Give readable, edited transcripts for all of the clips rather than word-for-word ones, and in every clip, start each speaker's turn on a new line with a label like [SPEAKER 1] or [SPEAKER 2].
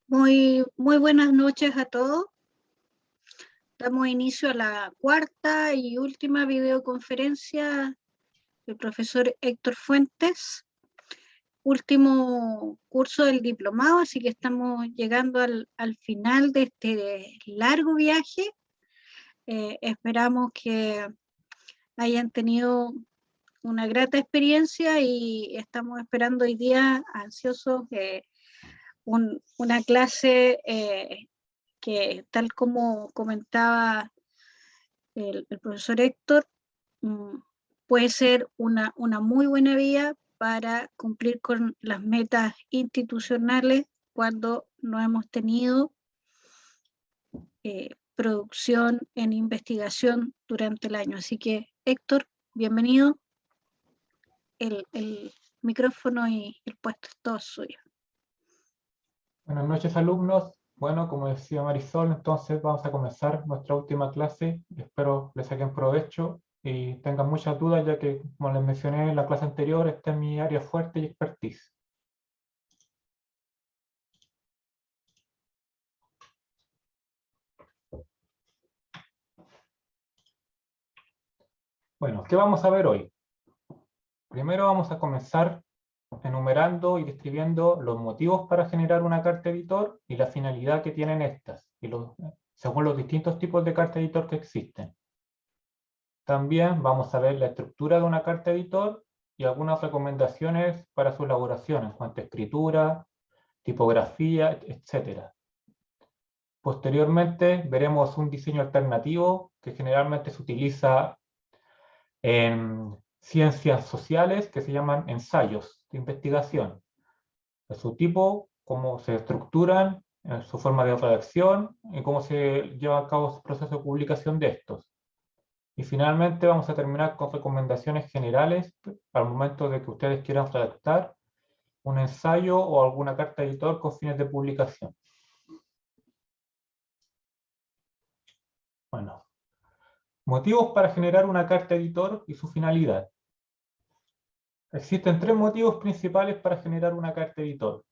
[SPEAKER 1] Muy buenas noches a todos. Damos inicio a la cuarta y última videoconferencia del profesor Héctor Fuentes, último curso del diplomado, así que estamos llegando al final de este largo viaje. Esperamos que hayan tenido una grata experiencia y estamos esperando hoy día ansiosos una clase que, tal como comentaba el profesor Héctor, puede ser una muy buena vía para cumplir con las metas institucionales cuando no hemos tenido producción en investigación durante el año. Así que, Héctor, bienvenido. El micrófono y el puesto es todo suyo.
[SPEAKER 2] Buenas noches, alumnos. Bueno, como decía Marisol, entonces vamos a comenzar nuestra última clase. Espero les saquen provecho y tengan muchas dudas, ya que, como les mencioné en la clase anterior, esta es mi área fuerte y expertise. Bueno, ¿qué vamos a ver hoy? Primero vamos a comenzar enumerando y describiendo los motivos para generar una carta editor y la finalidad que tienen estas, según los distintos tipos de carta editor que existen. También vamos a ver la estructura de una carta editor y algunas recomendaciones para su elaboración en cuanto a escritura, tipografía, etc. Posteriormente veremos un diseño alternativo que generalmente se utiliza en ciencias sociales, que se llaman ensayos de investigación. De su tipo, cómo se estructuran, su forma de redacción y cómo se lleva a cabo el proceso de publicación de estos. Y finalmente vamos a terminar con recomendaciones generales al momento de que ustedes quieran redactar un ensayo o alguna carta editor con fines de publicación. Bueno, motivos para generar una carta editor y su finalidad. Existen tres motivos principales para generar una carta editor.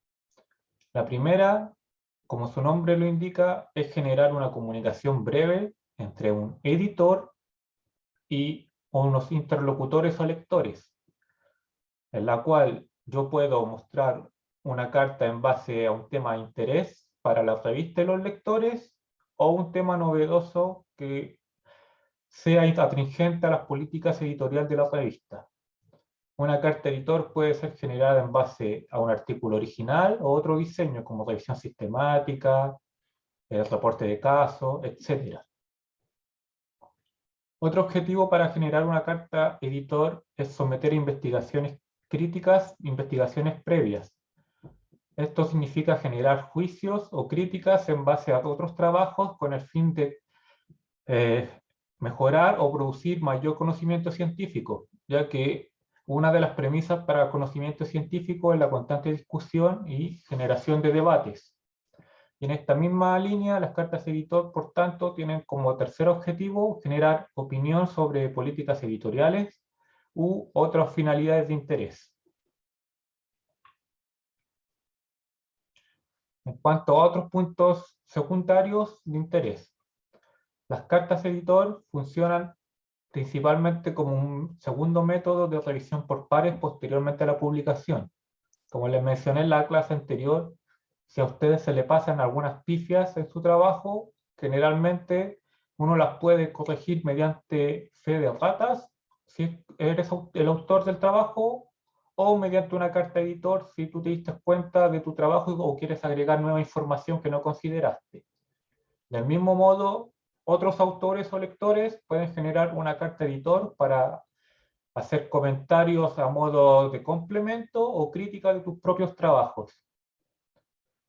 [SPEAKER 2] La primera, como su nombre lo indica, es generar una comunicación breve entre un editor y unos interlocutores o lectores, en la cual yo puedo mostrar una carta en base a un tema de interés para la revista y los lectores, o un tema novedoso que sea atingente a las políticas editoriales de la revista. Una carta editor puede ser generada en base a un artículo original o otro diseño, como revisión sistemática, el reporte de caso, etc. Otro objetivo para generar una carta editor es someter investigaciones críticas, investigaciones previas. Esto significa generar juicios o críticas en base a otros trabajos con el fin de mejorar o producir mayor conocimiento científico, ya que una de las premisas para el conocimiento científico es la constante discusión y generación de debates. Y en esta misma línea, las cartas editor, por tanto, tienen como tercer objetivo generar opinión sobre políticas editoriales u otras finalidades de interés. En cuanto a otros puntos secundarios de interés, las cartas editor funcionan principalmente como un segundo método de revisión por pares posteriormente a la publicación. Como les mencioné en la clase anterior, si a ustedes se le pasan algunas pifias en su trabajo, generalmente uno las puede corregir mediante fe de ratas, si eres el autor del trabajo, o mediante una carta editor si tú te diste cuenta de tu trabajo o quieres agregar nueva información que no consideraste. Del mismo modo, otros autores o lectores pueden generar una carta editor para hacer comentarios a modo de complemento o crítica de tus propios trabajos.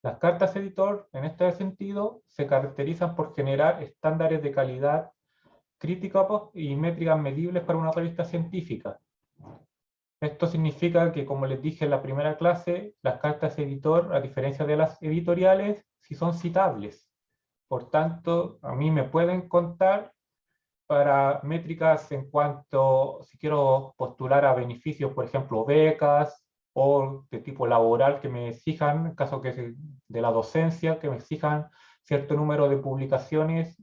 [SPEAKER 2] Las cartas editor, en este sentido, se caracterizan por generar estándares de calidad crítica y métricas medibles para una revista científica. Esto significa que, como les dije en la primera clase, las cartas editor, a diferencia de las editoriales, sí son citables. Por tanto, a mí me pueden contar para métricas en cuanto, si quiero postular a beneficios, por ejemplo, becas, o de tipo laboral que me exijan, en caso que de la docencia, que me exijan cierto número de publicaciones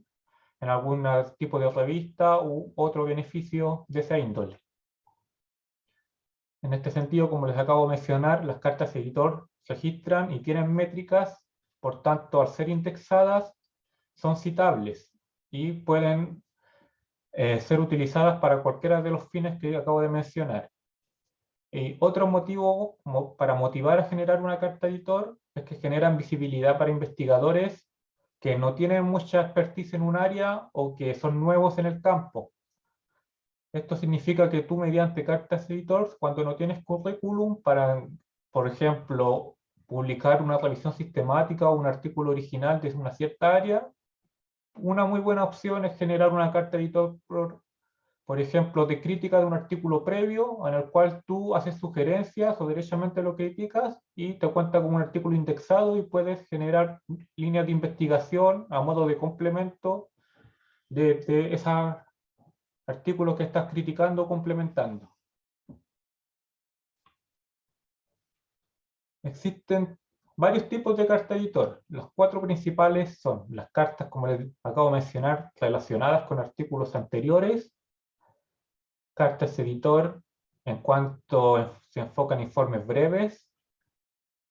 [SPEAKER 2] en algún tipo de revista u otro beneficio de esa índole. En este sentido, como les acabo de mencionar, las cartas editor registran y tienen métricas, por tanto, al ser indexadas, son citables y pueden ser utilizadas para cualquiera de los fines que acabo de mencionar. Y otro motivo para motivar a generar una carta editor es que generan visibilidad para investigadores que no tienen mucha expertise en un área o que son nuevos en el campo. Esto significa que tú mediante cartas editor, cuando no tienes currículum para, por ejemplo, publicar una revisión sistemática o un artículo original de una cierta área, una muy buena opción es generar una carta editor, por ejemplo, de crítica de un artículo previo en el cual tú haces sugerencias o derechamente lo criticas y te cuenta como un artículo indexado y puedes generar líneas de investigación a modo de complemento de esos artículos que estás criticando o complementando. Existen varios tipos de carta editor. Los 4 principales son las cartas, como les acabo de mencionar, relacionadas con artículos anteriores, cartas editor en cuanto se enfocan en informes breves,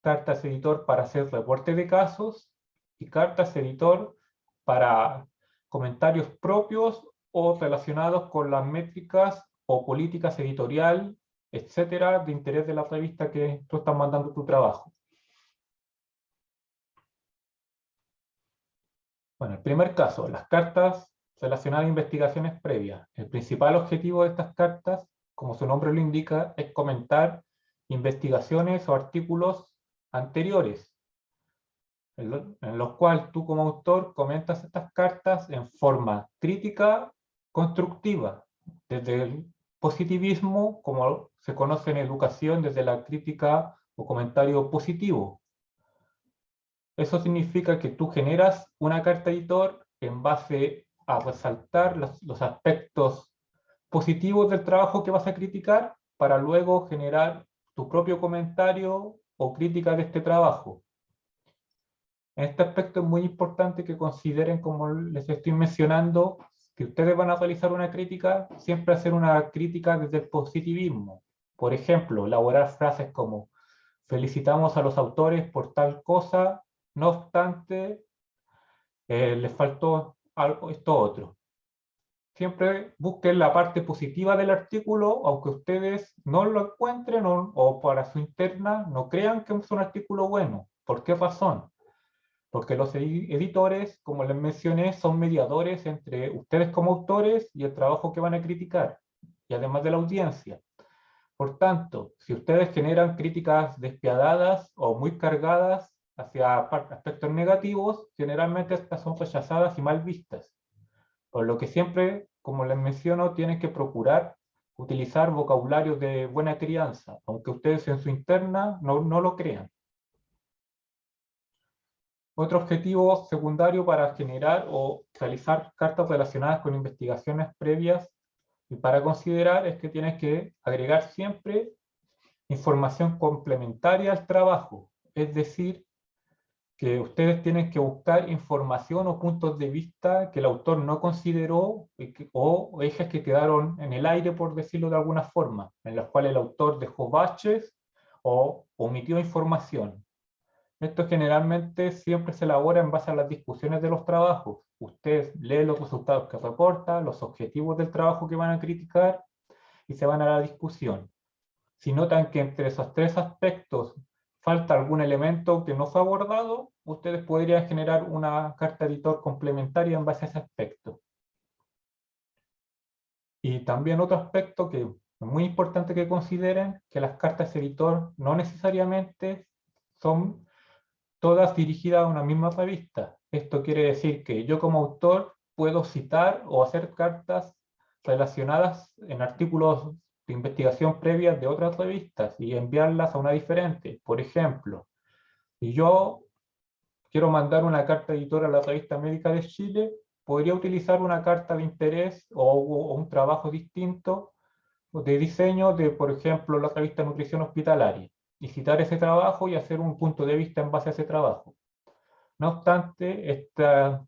[SPEAKER 2] cartas editor para hacer reportes de casos y cartas editor para comentarios propios o relacionados con las métricas o políticas editorial, etcétera, de interés de la revista que tú estás mandando tu trabajo. Bueno, el primer caso, las cartas relacionadas a investigaciones previas. El principal objetivo de estas cartas, como su nombre lo indica, es comentar investigaciones o artículos anteriores, en los cuales tú como autor comentas estas cartas en forma crítica, constructiva, desde el positivismo, como se conoce en educación, desde la crítica o comentario positivo. Eso significa que tú generas una carta editor en base a resaltar los aspectos positivos del trabajo que vas a criticar para luego generar tu propio comentario o crítica de este trabajo. En este aspecto es muy importante que consideren, como les estoy mencionando, que ustedes van a realizar una crítica, siempre hacer una crítica desde el positivismo. Por ejemplo, elaborar frases como felicitamos a los autores por tal cosa, no obstante, les faltó algo, esto otro. Siempre busquen la parte positiva del artículo, aunque ustedes no lo encuentren o para su interna no crean que es un artículo bueno. ¿Por qué razón? Porque los editores, como les mencioné, son mediadores entre ustedes como autores y el trabajo que van a criticar, y además de la audiencia. Por tanto, si ustedes generan críticas despiadadas o muy cargadas hacia aspectos negativos, generalmente estas son rechazadas y mal vistas. Por lo que siempre, como les menciono, tienen que procurar utilizar vocabulario de buena crianza, aunque ustedes en su interna no lo crean. Otro objetivo secundario para generar o realizar cartas relacionadas con investigaciones previas y para considerar es que tienes que agregar siempre información complementaria al trabajo. Es decir, que ustedes tienen que buscar información o puntos de vista que el autor no consideró o ejes que quedaron en el aire, por decirlo de alguna forma, en los cuales el autor dejó baches o omitió información. Esto generalmente siempre se elabora en base a las discusiones de los trabajos. Usted lee los resultados que reporta, los objetivos del trabajo que van a criticar y se van a la discusión. Si notan que entre esos 3 aspectos falta algún elemento que no fue abordado, ustedes podrían generar una carta editor complementaria en base a ese aspecto. Y también otro aspecto que es muy importante que consideren, que las cartas editor no necesariamente son todas dirigidas a una misma revista. Esto quiere decir que yo como autor puedo citar o hacer cartas relacionadas en artículos de investigación previa de otras revistas y enviarlas a una diferente. Por ejemplo, si yo quiero mandar una carta editora a la Revista Médica de Chile, podría utilizar una carta de interés o un trabajo distinto de diseño de, por ejemplo, la revista Nutrición Hospitalaria. y citar ese trabajo y hacer un punto de vista en base a ese trabajo. No obstante, esta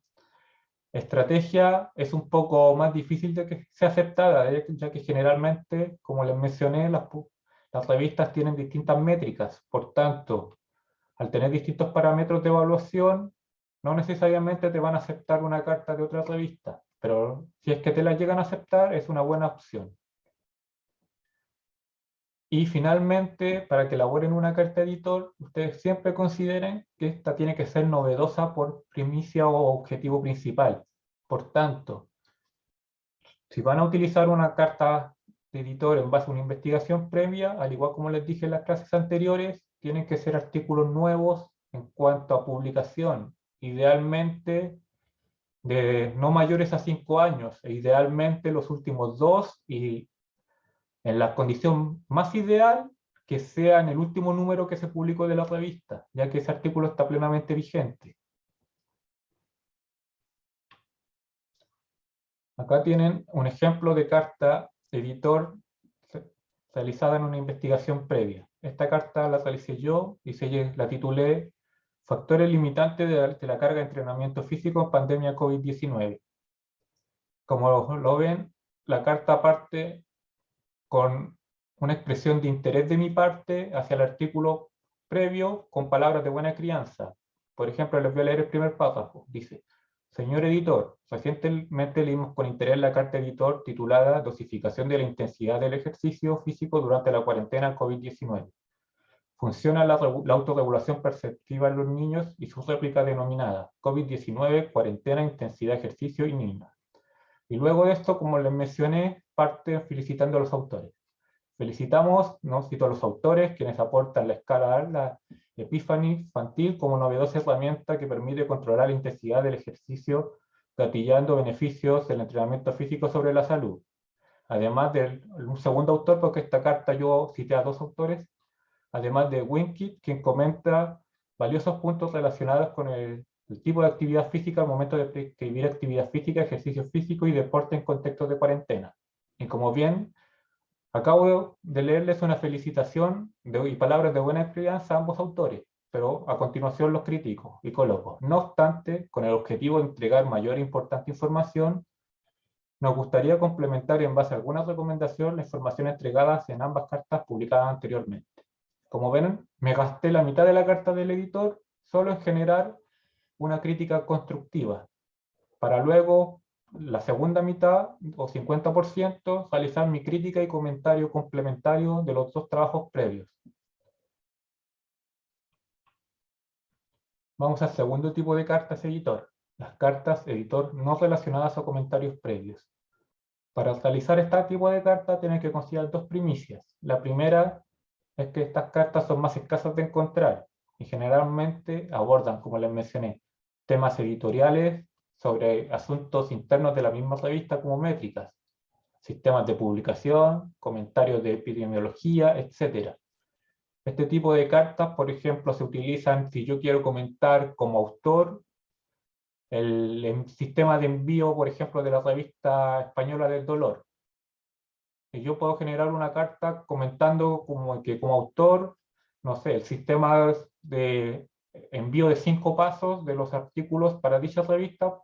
[SPEAKER 2] estrategia es un poco más difícil de que sea aceptada, ya que generalmente, como les mencioné, las revistas tienen distintas métricas. Por tanto, al tener distintos parámetros de evaluación, no necesariamente te van a aceptar una carta de otra revista, pero si es que te la llegan a aceptar, es una buena opción. Y finalmente, para que elaboren una carta editor, ustedes siempre consideren que esta tiene que ser novedosa por primicia o objetivo principal. Por tanto, si van a utilizar una carta de editor en base a una investigación previa, al igual como les dije en las clases anteriores, tienen que ser artículos nuevos en cuanto a publicación, idealmente de no mayores a 5 años, e idealmente los últimos 2, y en la condición más ideal, que sea en el último número que se publicó de la revista, ya que ese artículo está plenamente vigente. Acá tienen un ejemplo de carta editor realizada en una investigación previa. Esta carta la realicé yo y la titulé Factores limitantes de la carga de entrenamiento físico en pandemia COVID-19. Como lo ven, la carta parte con una expresión de interés de mi parte hacia el artículo previo con palabras de buena crianza. Por ejemplo, les voy a leer el primer párrafo. Dice: señor editor, recientemente leímos con interés la carta editor titulada Dosificación de la intensidad del ejercicio físico durante la cuarentena COVID-19. Funciona la autorregulación perceptiva en los niños y su réplica denominada COVID-19, cuarentena, intensidad, ejercicio y niños. Y luego de esto, como les mencioné, parte felicitando a los autores. Felicitamos, no cito a los autores, quienes aportan la escala A, la Epiphany infantil, como novedosa herramienta que permite controlar la intensidad del ejercicio, gatillando beneficios del entrenamiento físico sobre la salud. Además de un segundo autor, porque esta carta yo cité a 2 autores, además de Winkit, quien comenta valiosos puntos relacionados con el tipo de actividad física al momento de prescribir actividad física, ejercicio físico y deporte en contextos de cuarentena. Y como bien acabo de leerles una felicitación y palabras de buena crianza a ambos autores, pero a continuación los critico y coloco. No obstante, con el objetivo de entregar mayor e importante información, nos gustaría complementar en base a alguna recomendación la información entregada en ambas cartas publicadas anteriormente. Como ven, me gasté la mitad de la carta del editor solo en generar una crítica constructiva, para luego la segunda mitad, o 50%, realizar mi crítica y comentario complementario de los 2 trabajos previos. Vamos al segundo tipo de cartas editor, las cartas editor no relacionadas a comentarios previos. Para realizar este tipo de carta tienen que considerar 2 primicias. La primera es que estas cartas son más escasas de encontrar y generalmente abordan, como les mencioné, temas editoriales sobre asuntos internos de la misma revista como métricas, sistemas de publicación, comentarios de epidemiología, etc. Este tipo de cartas, por ejemplo, se utilizan si yo quiero comentar como autor el sistema de envío, por ejemplo, de la revista española del dolor. Y yo puedo generar una carta comentando que como autor, no sé, el sistema de envío de 5 pasos de los artículos para dicha revista,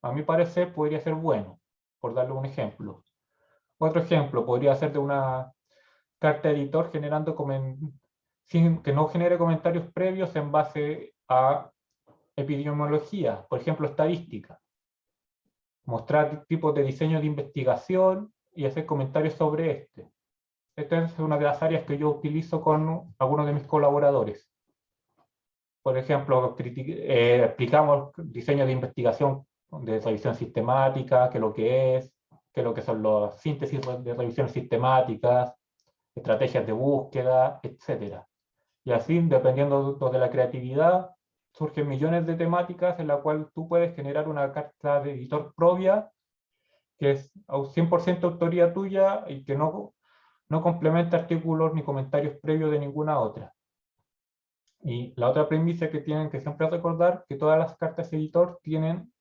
[SPEAKER 2] a mi parecer, podría ser bueno, por darle un ejemplo. Otro ejemplo podría ser de una carta editor generando que no genere comentarios previos en base a epidemiología, por ejemplo, estadística. Mostrar tipos de diseño de investigación y hacer comentarios sobre este. Esta es una de las áreas que yo utilizo con algunos de mis colaboradores. Por ejemplo, explicamos diseño de investigación de revisión sistemática, qué es lo que son las síntesis de revisiones sistemáticas, estrategias de búsqueda, etc. Y así, dependiendo de la creatividad, surgen millones de temáticas en la cual tú puedes generar una carta de editor propia que es 100% autoría tuya y que no complementa artículos ni comentarios previos de ninguna otra. Y la otra premisa que tienen que siempre recordar, que todas las cartas editor tienen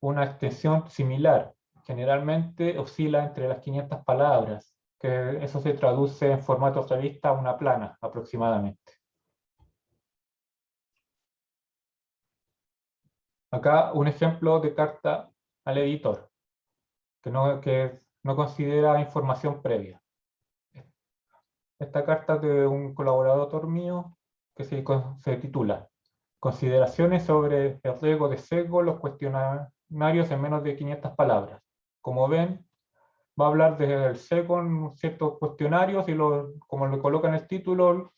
[SPEAKER 2] una extensión similar. Generalmente oscila entre las 500 palabras, que eso se traduce en formato revista a una plana aproximadamente. Acá un ejemplo de carta al editor, que no considera información previa. Esta carta es de un colaborador mío que se titula Consideraciones sobre el riesgo de sesgo, los cuestionarios en menos de 500 palabras. Como ven, va a hablar del sesgo en ciertos cuestionarios y como lo coloca en el título,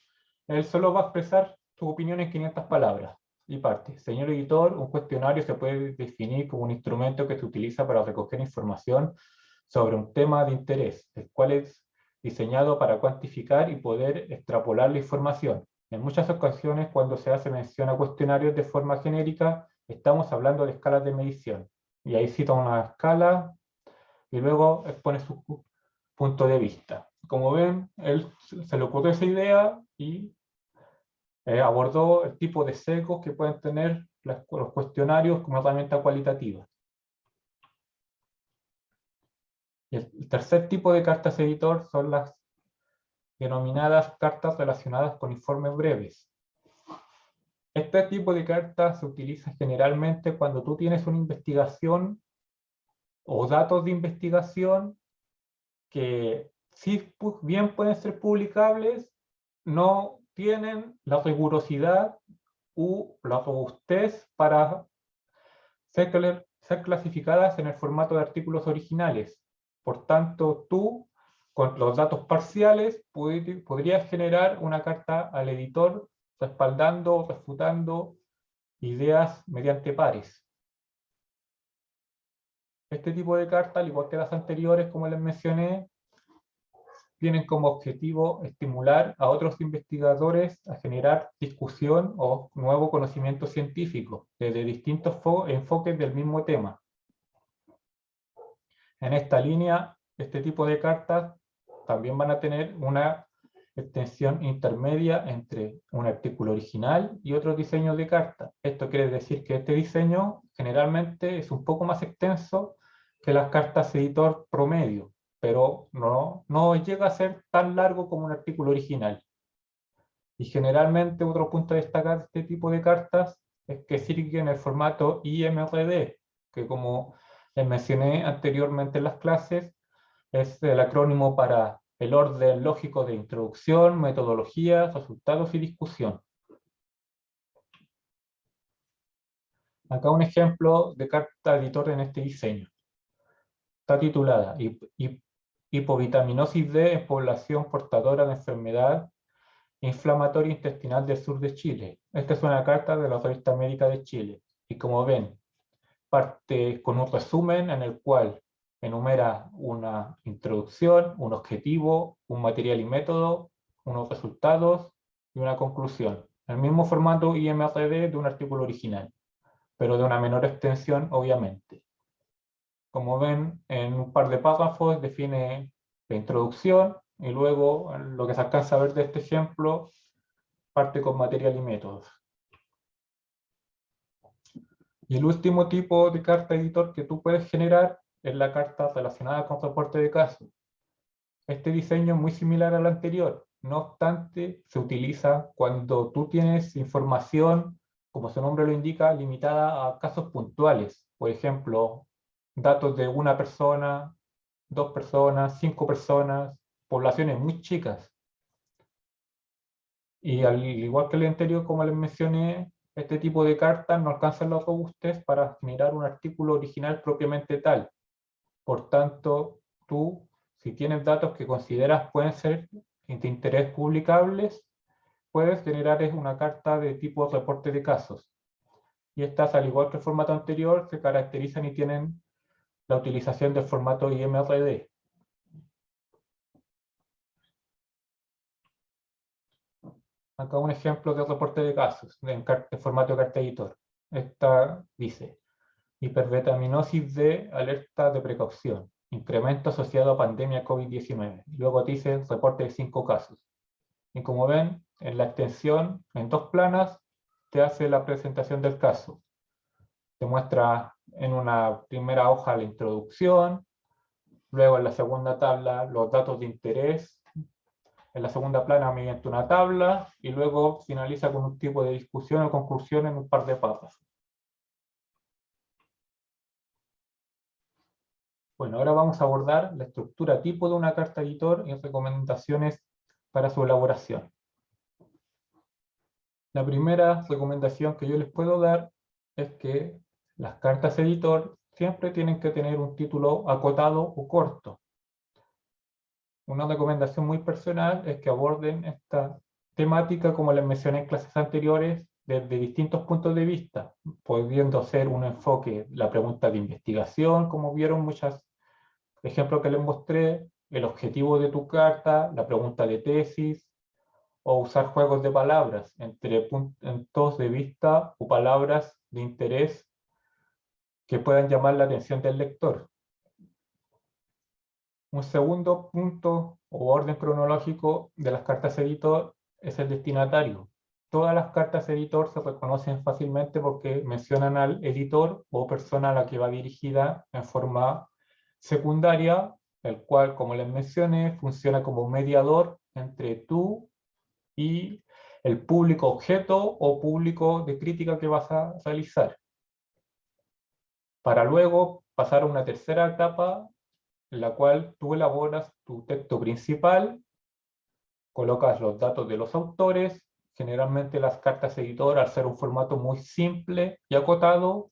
[SPEAKER 2] él solo va a expresar su opinión en 500 palabras. Y parte. Señor editor, un cuestionario se puede definir como un instrumento que se utiliza para recoger información sobre un tema de interés, el cual es diseñado para cuantificar y poder extrapolar la información. En muchas ocasiones, cuando se hace mención a cuestionarios de forma genérica, estamos hablando de escalas de medición. Y ahí cita una escala y luego expone su punto de vista. Como ven, él se le ocurrió esa idea y abordó el tipo de sesgos que pueden tener los cuestionarios como herramienta cualitativa. Y el tercer tipo de cartas editor son las denominadas cartas relacionadas con informes breves. Este tipo de cartas se utiliza generalmente cuando tú tienes una investigación o datos de investigación que si bien pueden ser publicables, no tienen la rigurosidad u la robustez para ser clasificadas en el formato de artículos originales. Por tanto, tú, con los datos parciales, podrías generar una carta al editor respaldando o refutando ideas mediante pares. Este tipo de cartas, al igual que las anteriores, como les mencioné, tienen como objetivo estimular a otros investigadores a generar discusión o nuevo conocimiento científico desde distintos enfoques del mismo tema. En esta línea, este tipo de cartas también van a tener una extensión intermedia entre un artículo original y otros diseños de carta. Esto quiere decir que este diseño generalmente es un poco más extenso que las cartas editor promedio, pero no llega a ser tan largo como un artículo original. Y generalmente otro punto a destacar de este tipo de cartas es que siguen el formato IMRD, que como les mencioné anteriormente en las clases, es el acrónimo para el orden lógico de introducción, metodología, resultados y discusión. Acá un ejemplo de carta editor en este diseño. Está titulada Hipovitaminosis D en población portadora de enfermedad inflamatoria intestinal del sur de Chile. Esta es una carta de la Revista Médica de Chile. Y como ven, parte con un resumen en el cual enumera una introducción, un objetivo, un material y método, unos resultados y una conclusión. El mismo formato IMRD de un artículo original, pero de una menor extensión, obviamente. Como ven, en un par de párrafos define la introducción y luego lo que se alcanza a ver de este ejemplo parte con material y métodos. Y el último tipo de carta editor que tú puedes generar es la carta relacionada con reporte de casos. Este diseño es muy similar al anterior, no obstante, se utiliza cuando tú tienes información, como su nombre lo indica, limitada a casos puntuales. Por ejemplo, datos de una persona, 2 personas, 5 personas, poblaciones muy chicas. Y al igual que el anterior, como les mencioné, este tipo de cartas no alcanzan la robustez para generar un artículo original propiamente tal. Por tanto, tú, si tienes datos que consideras pueden ser de interés publicables, puedes generar una carta de tipo reporte de casos. Y estas, al igual que el formato anterior, se caracterizan y tienen la utilización del formato IMRD. Acá un ejemplo de reporte de casos en formato de carta editor. Esta dice, hipervitaminosis D, alerta de precaución, incremento asociado a pandemia COVID-19. Luego dice reporte de 5 casos. Y como ven, en la extensión, en 2 planas, te hace la presentación del caso. Te muestra en una primera hoja la introducción, luego en la segunda tabla los datos de interés, en la segunda plana mediante una tabla, y luego finaliza con un tipo de discusión o conclusión en un par de párrafos. Bueno, ahora vamos a abordar la estructura tipo de una carta editor y recomendaciones para su elaboración. La primera recomendación que yo les puedo dar es que las cartas editor siempre tienen que tener un título acotado o corto. Una recomendación muy personal es que aborden esta temática, como les mencioné en clases anteriores, desde distintos puntos de vista, pudiendo ser un enfoque, la pregunta de investigación, como vieron muchos ejemplos que les mostré, el objetivo de tu carta, la pregunta de tesis, o usar juegos de palabras entre puntos de vista o palabras de interés que puedan llamar la atención del lector. Un segundo punto o orden cronológico de las cartas editor es el destinatario. Todas las cartas editor se reconocen fácilmente porque mencionan al editor o persona a la que va dirigida en forma secundaria, el cual, como les mencioné, funciona como mediador entre tú y el público objeto o público de crítica que vas a realizar. Para luego pasar a una tercera etapa en la cual tú elaboras tu texto principal, colocas los datos de los autores. Generalmente las cartas editor, al ser un formato muy simple y acotado,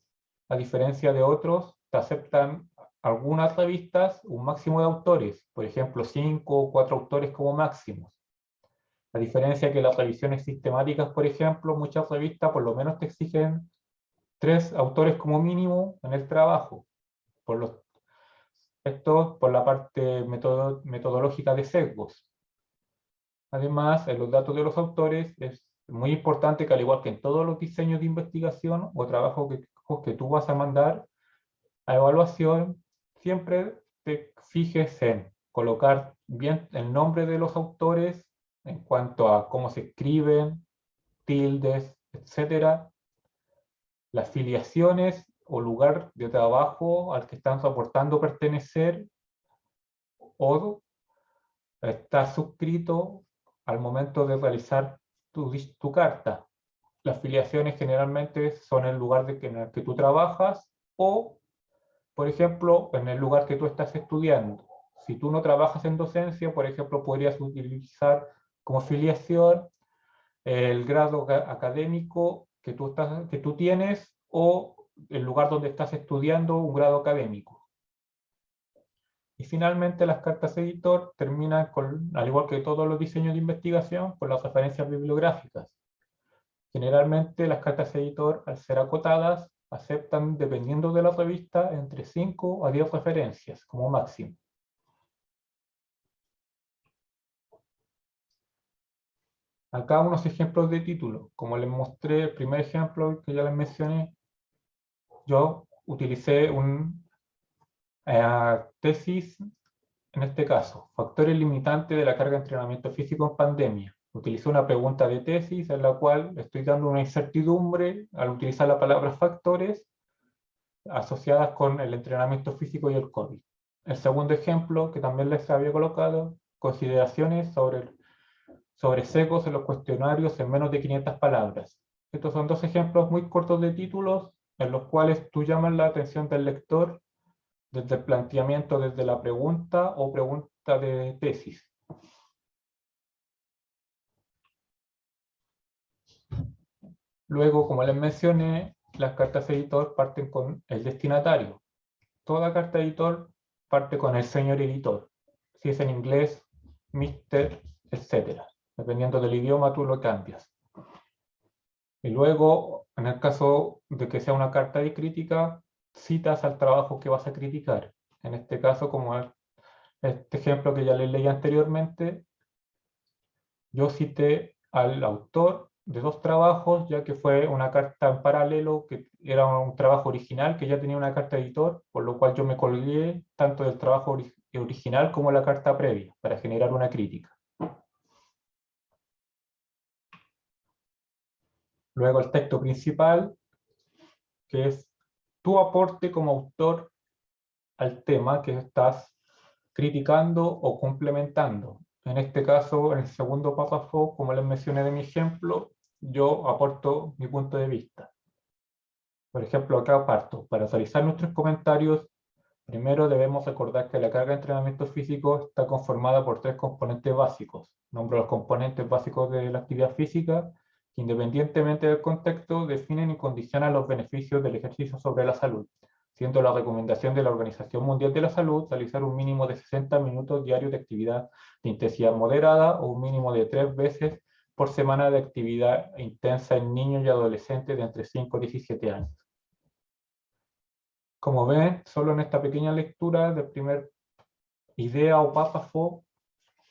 [SPEAKER 2] a diferencia de otros, te aceptan algunas revistas un máximo de autores, por ejemplo 5 o 4 autores como máximos. A diferencia que las revisiones sistemáticas, por ejemplo, muchas revistas por lo menos te exigen 3 autores como mínimo en el trabajo. Esto por la parte metodológica de sesgos. Además, en los datos de los autores es muy importante que, al igual que en todos los diseños de investigación o trabajos que tú vas a mandar a evaluación, siempre te fijes en colocar bien el nombre de los autores en cuanto a cómo se escriben, tildes, etcétera, las filiaciones o lugar de trabajo al que están soportando pertenecer o está suscrito al momento de realizar tu carta. Las filiaciones generalmente son el lugar en el que tú trabajas o, por ejemplo, en el lugar que tú estás estudiando. Si tú no trabajas en docencia, por ejemplo, podrías utilizar como filiación el grado académico que tú tienes o el lugar donde estás estudiando un grado académico. Y finalmente las cartas editor terminan con, al igual que todos los diseños de investigación, con las referencias bibliográficas. Generalmente las cartas editor, al ser acotadas, aceptan, dependiendo de la revista, entre 5 a 10 referencias como máximo. Acá unos ejemplos de título. Como les mostré, el primer ejemplo que ya les mencioné, yo utilicé un tesis, en este caso, factores limitantes de la carga de entrenamiento físico en pandemia. Utilicé una pregunta de tesis en la cual estoy dando una incertidumbre al utilizar la palabra factores asociadas con el entrenamiento físico y el COVID. El segundo ejemplo, que también les había colocado, consideraciones sobre secos en los cuestionarios en menos de 500 palabras. Estos son dos ejemplos muy cortos de títulos en los cuales tú llamas la atención del lector desde el planteamiento, desde la pregunta o pregunta de tesis. Luego, como les mencioné, las cartas editor parten con el destinatario. Toda carta editor parte con el señor editor. Si es en inglés, Mr., etc. Dependiendo del idioma, tú lo cambias. Y luego, en el caso de que sea una carta de crítica, citas al trabajo que vas a criticar. En este caso, como este ejemplo que ya les leí anteriormente, yo cité al autor de 2 trabajos, ya que fue una carta en paralelo, que era un trabajo original, que ya tenía una carta editor, por lo cual yo me colgué tanto del trabajo original como la carta previa, para generar una crítica. Luego el texto principal, que es tu aporte como autor al tema que estás criticando o complementando. En este caso, en el segundo párrafo, como les mencioné de mi ejemplo, yo aporto mi punto de vista. Por ejemplo, acá parto. Para realizar nuestros comentarios Primero debemos recordar que la carga de entrenamiento físico está conformada por tres componentes básicos. Nombro los componentes básicos de la actividad física, que independientemente del contexto definen y condicionan los beneficios del ejercicio sobre la salud, siendo la recomendación de la Organización Mundial de la Salud realizar un mínimo de 60 minutos diarios de actividad de intensidad moderada o un mínimo de 3 veces por semana de actividad intensa en niños y adolescentes de entre 5 y 17 años. Como ven, solo en esta pequeña lectura de primer idea o párrafo,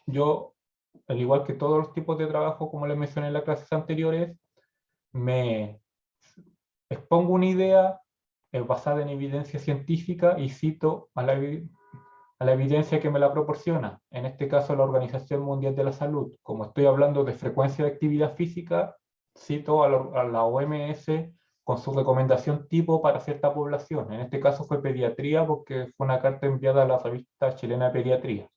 [SPEAKER 2] yo, al igual que todos los tipos de trabajo, como les mencioné en las clases anteriores, me expongo una idea basada en evidencia científica y cito a la evidencia que me la proporciona, en este caso la Organización Mundial de la Salud. Como estoy hablando de frecuencia de actividad física, cito a la OMS con su recomendación tipo para cierta población. En este caso fue pediatría porque fue una carta enviada a la revista chilena de pediatría.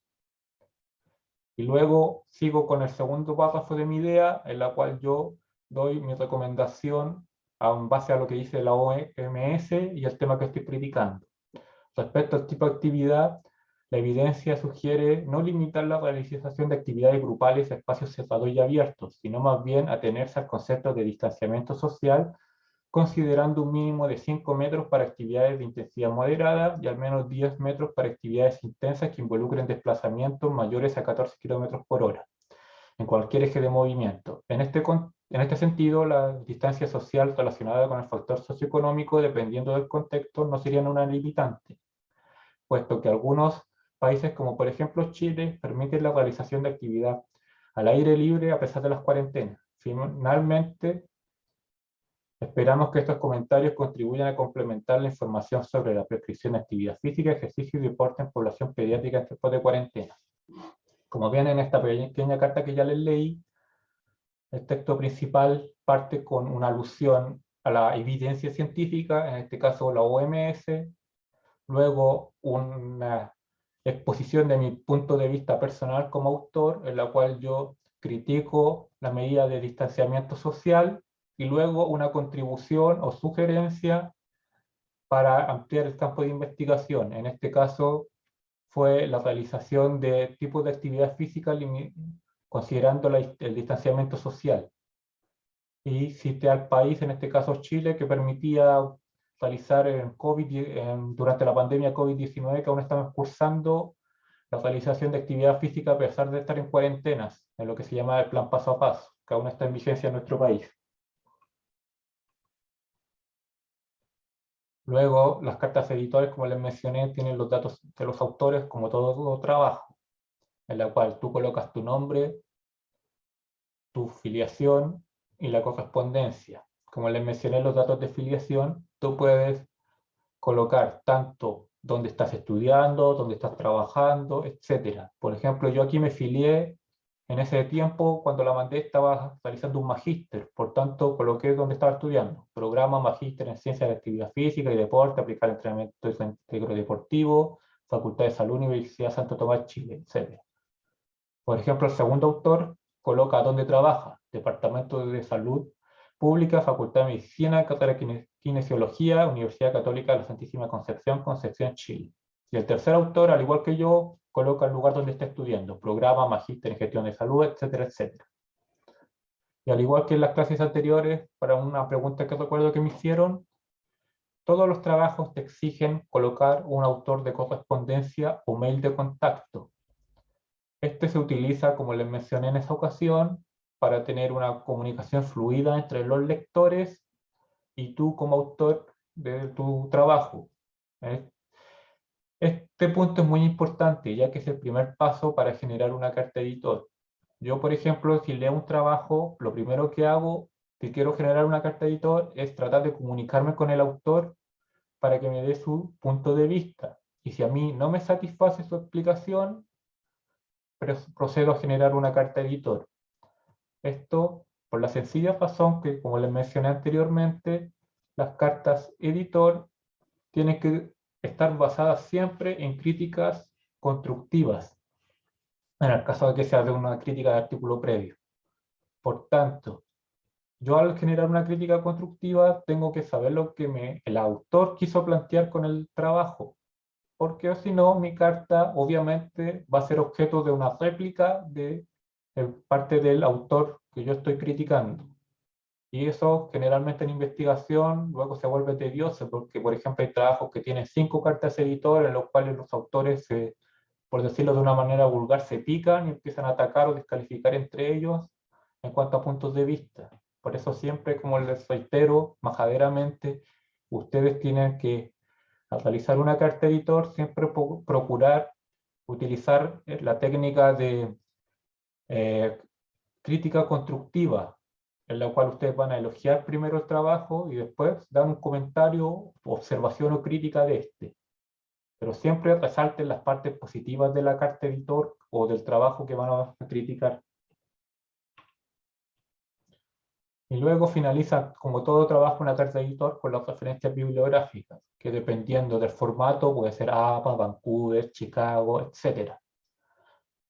[SPEAKER 2] Y luego sigo con el segundo párrafo de mi idea, en la cual yo doy mi recomendación en base a lo que dice la OMS y el tema que estoy criticando. Respecto al tipo de actividad, la evidencia sugiere no limitar la realización de actividades grupales a espacios cerrados y abiertos, sino más bien atenerse al concepto de distanciamiento social, considerando un mínimo de 5 metros para actividades de intensidad moderada y al menos 10 metros para actividades intensas que involucren desplazamientos mayores a 14 kilómetros por hora, en cualquier eje de movimiento. En este sentido, la distancia social relacionada con el factor socioeconómico, dependiendo del contexto, no serían una limitante, puesto que algunos países, como por ejemplo Chile, permiten la realización de actividad al aire libre a pesar de las cuarentenas. Finalmente, esperamos que estos comentarios contribuyan a complementar la información sobre la prescripción de actividad física, ejercicio y deporte en población pediátrica en tiempos de cuarentena. Como ven en esta pequeña carta que ya les leí, el texto principal parte con una alusión a la evidencia científica, en este caso la OMS, luego una exposición de mi punto de vista personal como autor, en la cual yo critico la medida de distanciamiento social, y luego una contribución o sugerencia para ampliar el campo de investigación. En este caso fue la realización de tipos de actividad física considerando el distanciamiento social. Y cité al país, en este caso Chile, que permitía realizar durante la pandemia COVID-19, que aún estamos cursando, la realización de actividad física a pesar de estar en cuarentenas, en lo que se llama el plan paso a paso, que aún está en vigencia en nuestro país. Luego, las cartas editores, como les mencioné, tienen los datos de los autores, como todo trabajo, en la cual tú colocas tu nombre, tu filiación y la correspondencia. Como les mencioné, los datos de filiación, tú puedes colocar tanto dónde estás estudiando, dónde estás trabajando, etc. Por ejemplo, yo aquí me filié en ese tiempo, cuando la mandé estaba realizando un magíster, por tanto coloqué dónde estaba estudiando. Programa magíster en Ciencias de Actividad Física y Deporte, aplicar entrenamiento íntegro deportivo, Facultad de Salud, Universidad Santo Tomás, Chile, etc. Por ejemplo, el segundo autor coloca dónde trabaja, Departamento de Salud Pública, Facultad de Medicina, Cátedra de Kinesiología, Universidad Católica de la Santísima Concepción, Concepción, Chile. Y el tercer autor, al igual que yo, coloca el lugar donde está estudiando, programa, magíster en gestión de salud, etcétera, etcétera. Y al igual que en las clases anteriores, para una pregunta que recuerdo que me hicieron, todos los trabajos te exigen colocar un autor de correspondencia o mail de contacto. Este se utiliza, como les mencioné en esa ocasión, para tener una comunicación fluida entre los lectores y tú como autor de tu trabajo. Este punto es muy importante, ya que es el primer paso para generar una carta editor. Yo, por ejemplo, si leo un trabajo, lo primero que hago, si quiero generar una carta editor, es tratar de comunicarme con el autor para que me dé su punto de vista. Y si a mí no me satisface su explicación, procedo a generar una carta editor. Esto por la sencilla razón que, como les mencioné anteriormente, las cartas editor tienen que estar basadas siempre en críticas constructivas, en el caso de que sea de una crítica de artículo previo. Por tanto, yo al generar una crítica constructiva tengo que saber lo que el autor quiso plantear con el trabajo. porque si no, mi carta obviamente va a ser objeto de una réplica de parte del autor que yo estoy criticando. Y eso generalmente en investigación luego se vuelve tedioso, porque por ejemplo hay trabajos que tienen 5 cartas editor en los cuales los autores, por decirlo de una manera vulgar, se pican y empiezan a atacar o descalificar entre ellos en cuanto a puntos de vista. Por eso siempre, como les reitero majaderamente, ustedes tienen que, al realizar una carta editor, siempre procurar utilizar la técnica de eh, crítica constructiva, en la cual ustedes van a elogiar primero el trabajo y después dar un comentario, observación o crítica de este. Pero siempre resalten las partes positivas de la carta editor o del trabajo que van a criticar. Y luego finaliza, como todo trabajo, una carta editor con las referencias bibliográficas, que dependiendo del formato puede ser APA, Vancouver, Chicago, etc.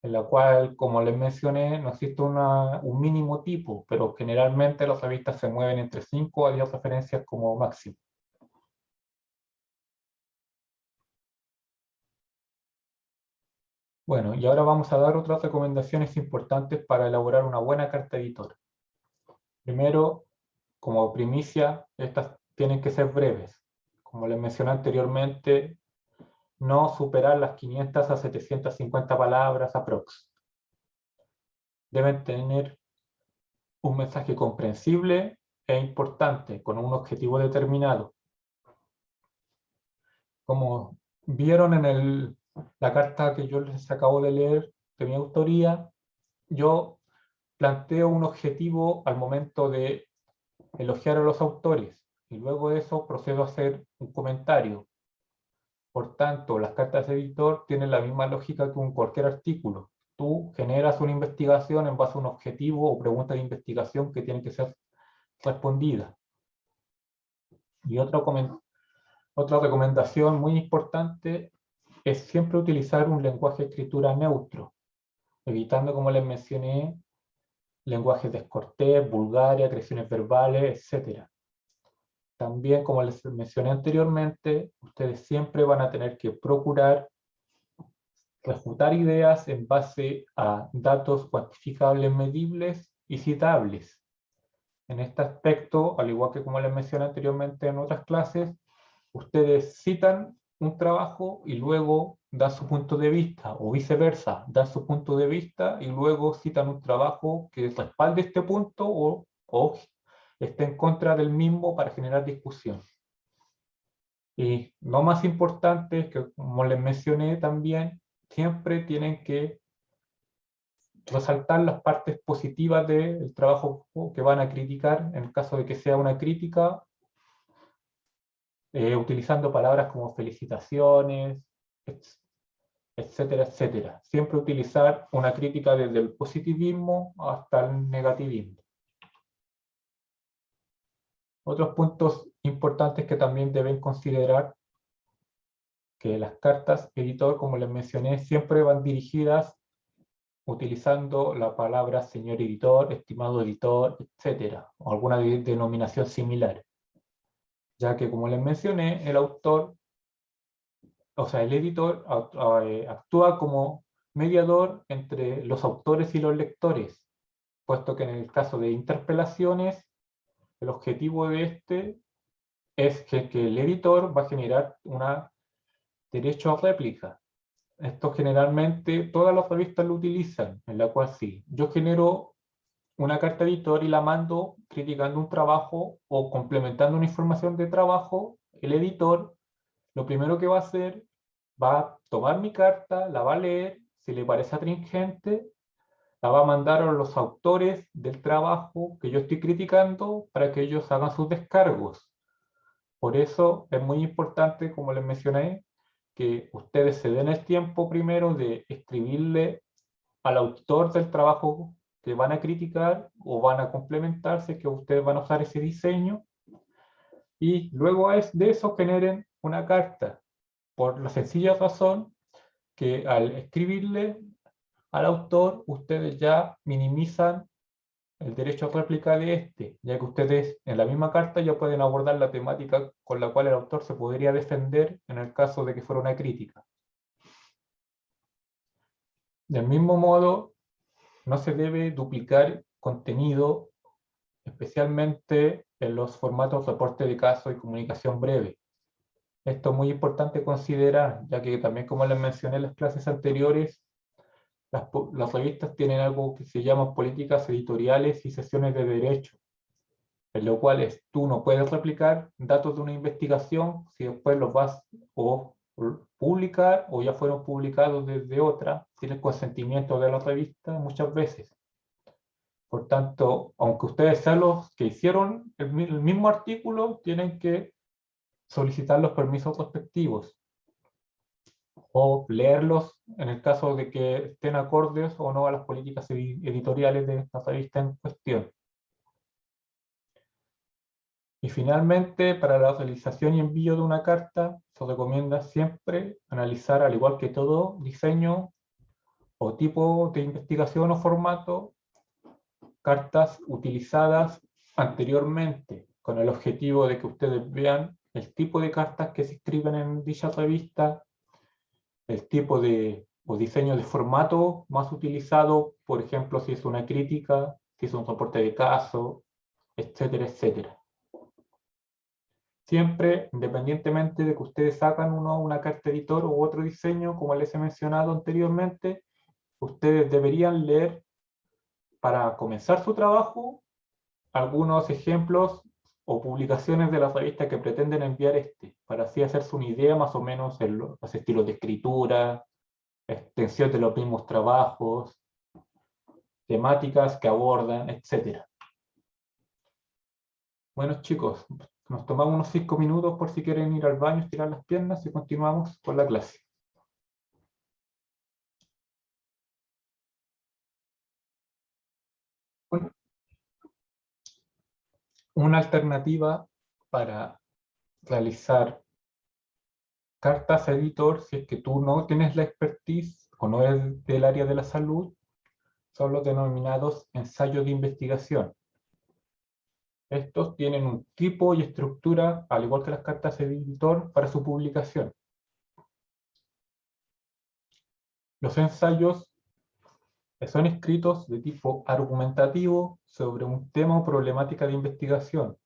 [SPEAKER 2] En la cual, como les mencioné, no existe un mínimo tipo, pero generalmente las revistas se mueven entre 5 a 10 referencias como máximo. Bueno, y ahora vamos a dar otras recomendaciones importantes para elaborar una buena carta editor. Primero, como primicia, estas tienen que ser breves. Como les mencioné anteriormente, no superar las 500 a 750 palabras aprox. Deben tener un mensaje comprensible e importante, con un objetivo determinado. Como vieron en la carta que yo les acabo de leer de mi autoría, yo planteo un objetivo al momento de elogiar a los autores y luego de eso procedo a hacer un comentario. Por tanto, las cartas de editor tienen la misma lógica que cualquier artículo. Tú generas una investigación en base a un objetivo o pregunta de investigación que tiene que ser respondida. Y otra recomendación muy importante es siempre utilizar un lenguaje de escritura neutro, evitando, como les mencioné, lenguajes descortés, vulgares, agresiones verbales, etc. También, como les mencioné anteriormente, ustedes siempre van a tener que procurar refutar ideas en base a datos cuantificables, medibles y citables. En este aspecto, al igual que como les mencioné anteriormente en otras clases, ustedes citan un trabajo y luego dan su punto de vista, o viceversa, dan su punto de vista y luego citan un trabajo que respalde este punto o esté en contra del mismo para generar discusión. Y lo más importante es que, como les mencioné también, siempre tienen que resaltar las partes positivas del trabajo que van a criticar, en el caso de que sea una crítica, utilizando palabras como felicitaciones, etcétera, etcétera. Siempre utilizar una crítica desde el positivismo hasta el negativismo. Otros puntos importantes que también deben considerar, que las cartas editor, como les mencioné, siempre van dirigidas utilizando la palabra señor editor, estimado editor, etcétera, o alguna denominación similar. Ya que, como les mencioné, el autor, o sea, el editor actúa como mediador entre los autores y los lectores, puesto que en el caso de interpelaciones, el objetivo de este es que el editor va a generar un derecho a réplica. Esto generalmente todas las revistas lo utilizan, en la cual sí, yo genero una carta editor y la mando criticando un trabajo o complementando una información de trabajo. El editor lo primero que va a hacer, va a tomar mi carta, la va a leer, si le parece astringente, la va a mandar a los autores del trabajo que yo estoy criticando para que ellos hagan sus descargos. Por eso es muy importante, como les mencioné, que ustedes se den el tiempo primero de escribirle al autor del trabajo que van a criticar o van a complementarse, que ustedes van a usar ese diseño, y luego de eso generen una carta, por la sencilla razón que al escribirle al autor, ustedes ya minimizan el derecho a réplica de este, ya que ustedes en la misma carta ya pueden abordar la temática con la cual el autor se podría defender en el caso de que fuera una crítica. Del mismo modo, no se debe duplicar contenido, especialmente en los formatos reporte de caso y comunicación breve. Esto es muy importante considerar, ya que también, como les mencioné en las clases anteriores, las revistas tienen algo que se llama políticas editoriales y sesiones de derecho, en lo cual tú no puedes replicar datos de una investigación si después los vas o publicar o ya fueron publicados desde otra, sin el consentimiento de la revista muchas veces. Por tanto, aunque ustedes sean los que hicieron el mismo artículo, tienen que solicitar los permisos respectivos o leerlos en el caso de que estén acordes o no a las políticas editoriales de esta revista en cuestión. Y finalmente, para la realización y envío de una carta, se recomienda siempre analizar, al igual que todo diseño o tipo de investigación o formato, cartas utilizadas anteriormente, con el objetivo de que ustedes vean el tipo de cartas que se escriben en dicha revista, el tipo de o diseño de formato más utilizado, por ejemplo, si es una crítica, si es un reporte de caso, etcétera, etcétera. Siempre, independientemente de que ustedes sacan una carta editor u otro diseño, como les he mencionado anteriormente, ustedes deberían leer, para comenzar su trabajo, algunos ejemplos o publicaciones de la revista que pretenden enviar para así hacerse una idea más o menos de los estilos de escritura, extensión de los mismos trabajos, temáticas que abordan, etc. Bueno, chicos, nos tomamos unos 5 minutos por si quieren ir al baño, estirar las piernas y continuamos con la clase. Bueno, una alternativa para realizar cartas editor, si es que tú no tienes la expertise o no eres del área de la salud, son los denominados ensayos de investigación. Estos tienen un tipo y estructura, al igual que las cartas editor, para su publicación. Los ensayos son escritos de tipo argumentativo sobre un tema o problemática de investigación.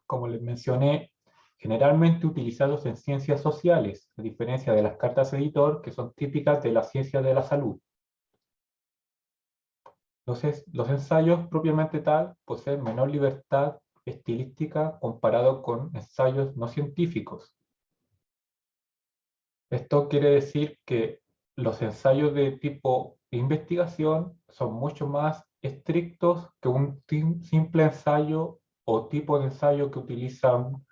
[SPEAKER 2] Como les mencioné, generalmente utilizados en ciencias sociales, a diferencia de las cartas editor, que son típicas de la ciencia de la salud. Los ensayos propiamente tal poseen menor libertad estilística comparado con ensayos no científicos. Esto quiere decir que los ensayos de tipo investigación son mucho más estrictos que un simple ensayo o tipo de ensayo que utilizan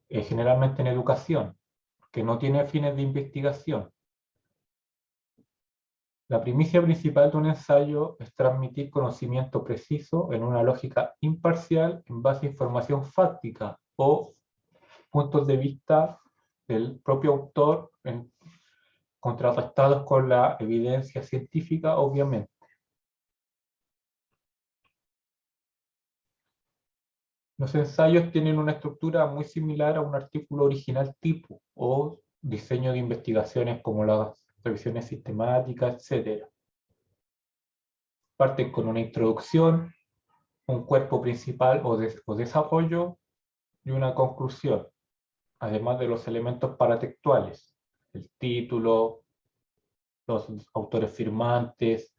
[SPEAKER 2] generalmente en educación, que no tiene fines de investigación. La primicia principal de un ensayo es transmitir conocimiento preciso en una lógica imparcial en base a información fáctica o puntos de vista del propio autor contrarrestados con la evidencia científica, obviamente. Los ensayos tienen una estructura muy similar a un artículo original tipo o diseño de investigaciones como las revisiones sistemáticas, etc. Parten con una introducción, un cuerpo principal o desarrollo y una conclusión, además de los elementos paratextuales, el título, los autores firmantes,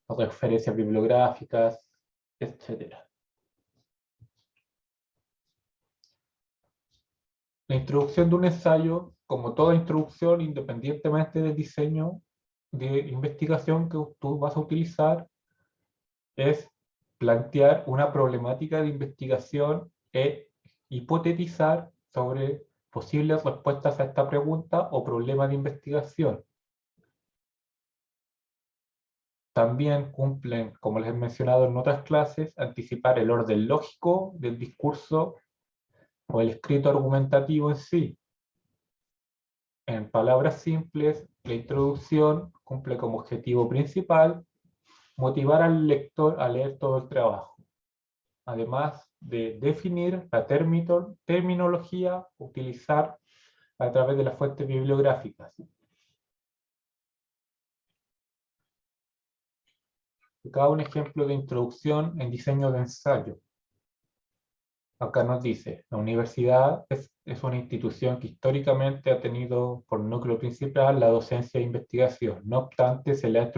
[SPEAKER 2] las referencias bibliográficas, etc. La introducción de un ensayo, como toda introducción, independientemente del diseño de investigación que tú vas a utilizar, es plantear una problemática de investigación e hipotetizar sobre posibles respuestas a esta pregunta o problema de investigación. También cumplen, como les he mencionado en otras clases, anticipar el orden lógico del discurso o el escrito argumentativo en sí. En palabras simples, la introducción cumple como objetivo principal motivar al lector a leer todo el trabajo, además de definir la terminología utilizar a través de las fuentes bibliográficas. Acá un ejemplo de introducción en diseño de ensayo. Acá nos dice, la universidad es una institución que históricamente ha tenido por núcleo principal la docencia e investigación. No obstante, se le ha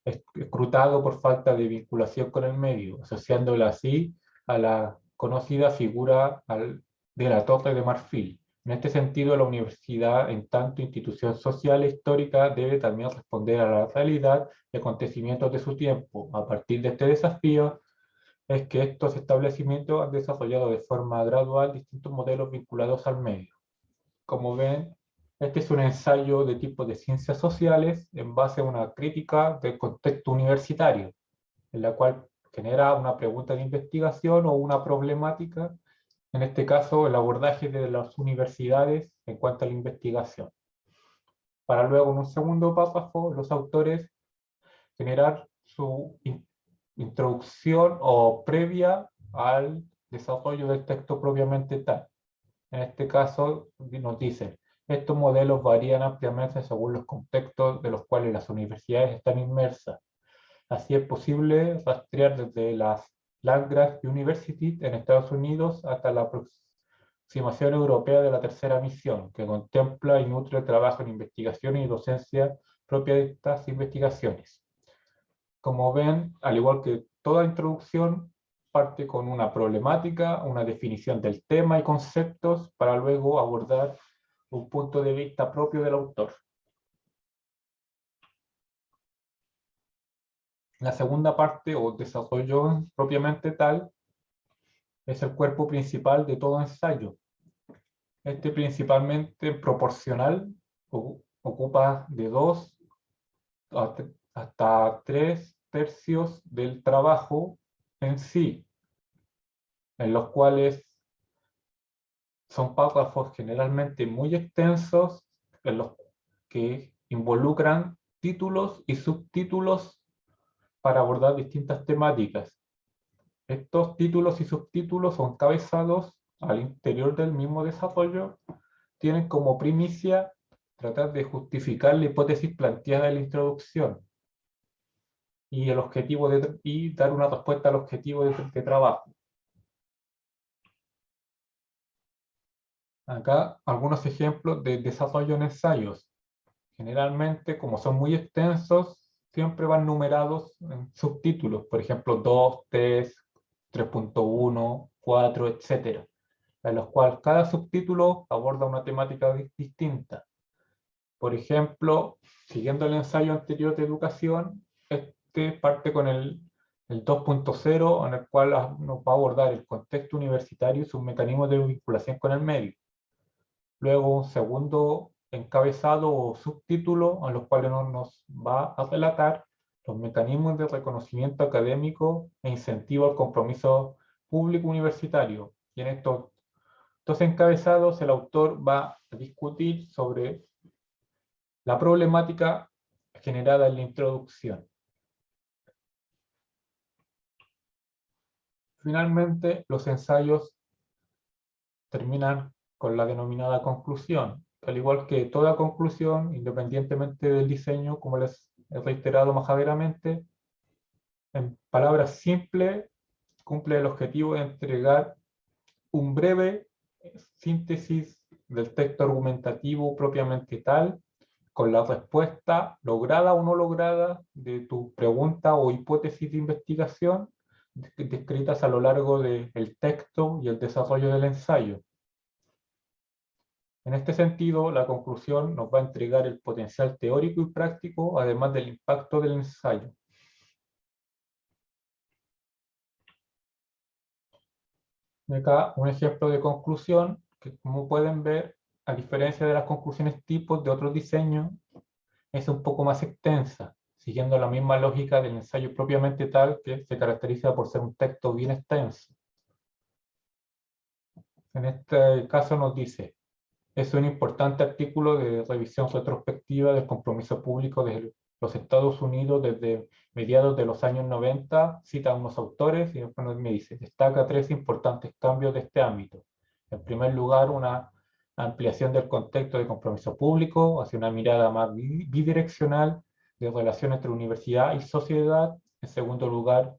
[SPEAKER 2] escrutado por falta de vinculación con el medio, asociándola así a la conocida figura de la Torre de Marfil. En este sentido, la universidad, en tanto institución social e histórica, debe también responder a la realidad y acontecimientos de su tiempo. A partir de este desafío, es que estos establecimientos han desarrollado de forma gradual distintos modelos vinculados al medio. Como ven, este es un ensayo de tipo de ciencias sociales en base a una crítica del contexto universitario, en la cual genera una pregunta de investigación o una problemática, en este caso el abordaje de las universidades en cuanto a la investigación. Para luego, en un segundo párrafo, los autores generar su introducción o previa al desarrollo del texto propiamente tal. En este caso nos dicen, estos modelos varían ampliamente según los contextos de los cuales las universidades están inmersas. Así es posible rastrear desde las Landgraf University en Estados Unidos hasta la aproximación europea de la tercera misión, que contempla y nutre el trabajo en investigación y docencia propia de estas investigaciones. Como ven, al igual que toda introducción, parte con una problemática, una definición del tema y conceptos para luego abordar un punto de vista propio del autor. La segunda parte o desarrollo propiamente tal es el cuerpo principal de todo ensayo. Este principalmente proporcional ocupa de 2 hasta 3/3 del trabajo en sí, en los cuales son párrafos generalmente muy extensos, en los que involucran títulos y subtítulos para abordar distintas temáticas. Estos títulos y subtítulos son encabezados al interior del mismo desarrollo, tienen como primicia tratar de justificar la hipótesis planteada en la introducción y el objetivo y dar una respuesta al objetivo de trabajo. Acá algunos ejemplos de desarrollo en ensayos. Generalmente, como son muy extensos, siempre van numerados en subtítulos, por ejemplo, 2, 3, 3.1, 4, etc., en los cuales cada subtítulo aborda una temática distinta. Por ejemplo, siguiendo el ensayo anterior de educación, este parte con el 2.0, en el cual nos va a abordar el contexto universitario y sus mecanismos de vinculación con el medio. Luego un segundo encabezado o subtítulo en los cuales nos va a relatar los mecanismos de reconocimiento académico e incentivo al compromiso público universitario. Y en estos dos encabezados el autor va a discutir sobre la problemática generada en la introducción. Finalmente, los ensayos terminan con la denominada conclusión. Al igual que toda conclusión, independientemente del diseño, como les he reiterado majaderamente, en palabras simples, cumple el objetivo de entregar un breve síntesis del texto argumentativo propiamente tal, con la respuesta lograda o no lograda de tu pregunta o hipótesis de investigación descritas a lo largo del texto y el desarrollo del ensayo. En este sentido, la conclusión nos va a entregar el potencial teórico y práctico, además del impacto del ensayo. Y acá un ejemplo de conclusión, que como pueden ver, a diferencia de las conclusiones tipos de otros diseños, es un poco más extensa, siguiendo la misma lógica del ensayo propiamente tal, que se caracteriza por ser un texto bien extenso. En este caso nos dice, es un importante artículo de revisión retrospectiva del compromiso público del los Estados Unidos desde mediados de los años 90 cita a unos autores y después me dice, destaca 3 importantes cambios de este ámbito. En primer lugar, una ampliación del contexto de compromiso público hacia una mirada más bidireccional de relación entre universidad y sociedad. En segundo lugar,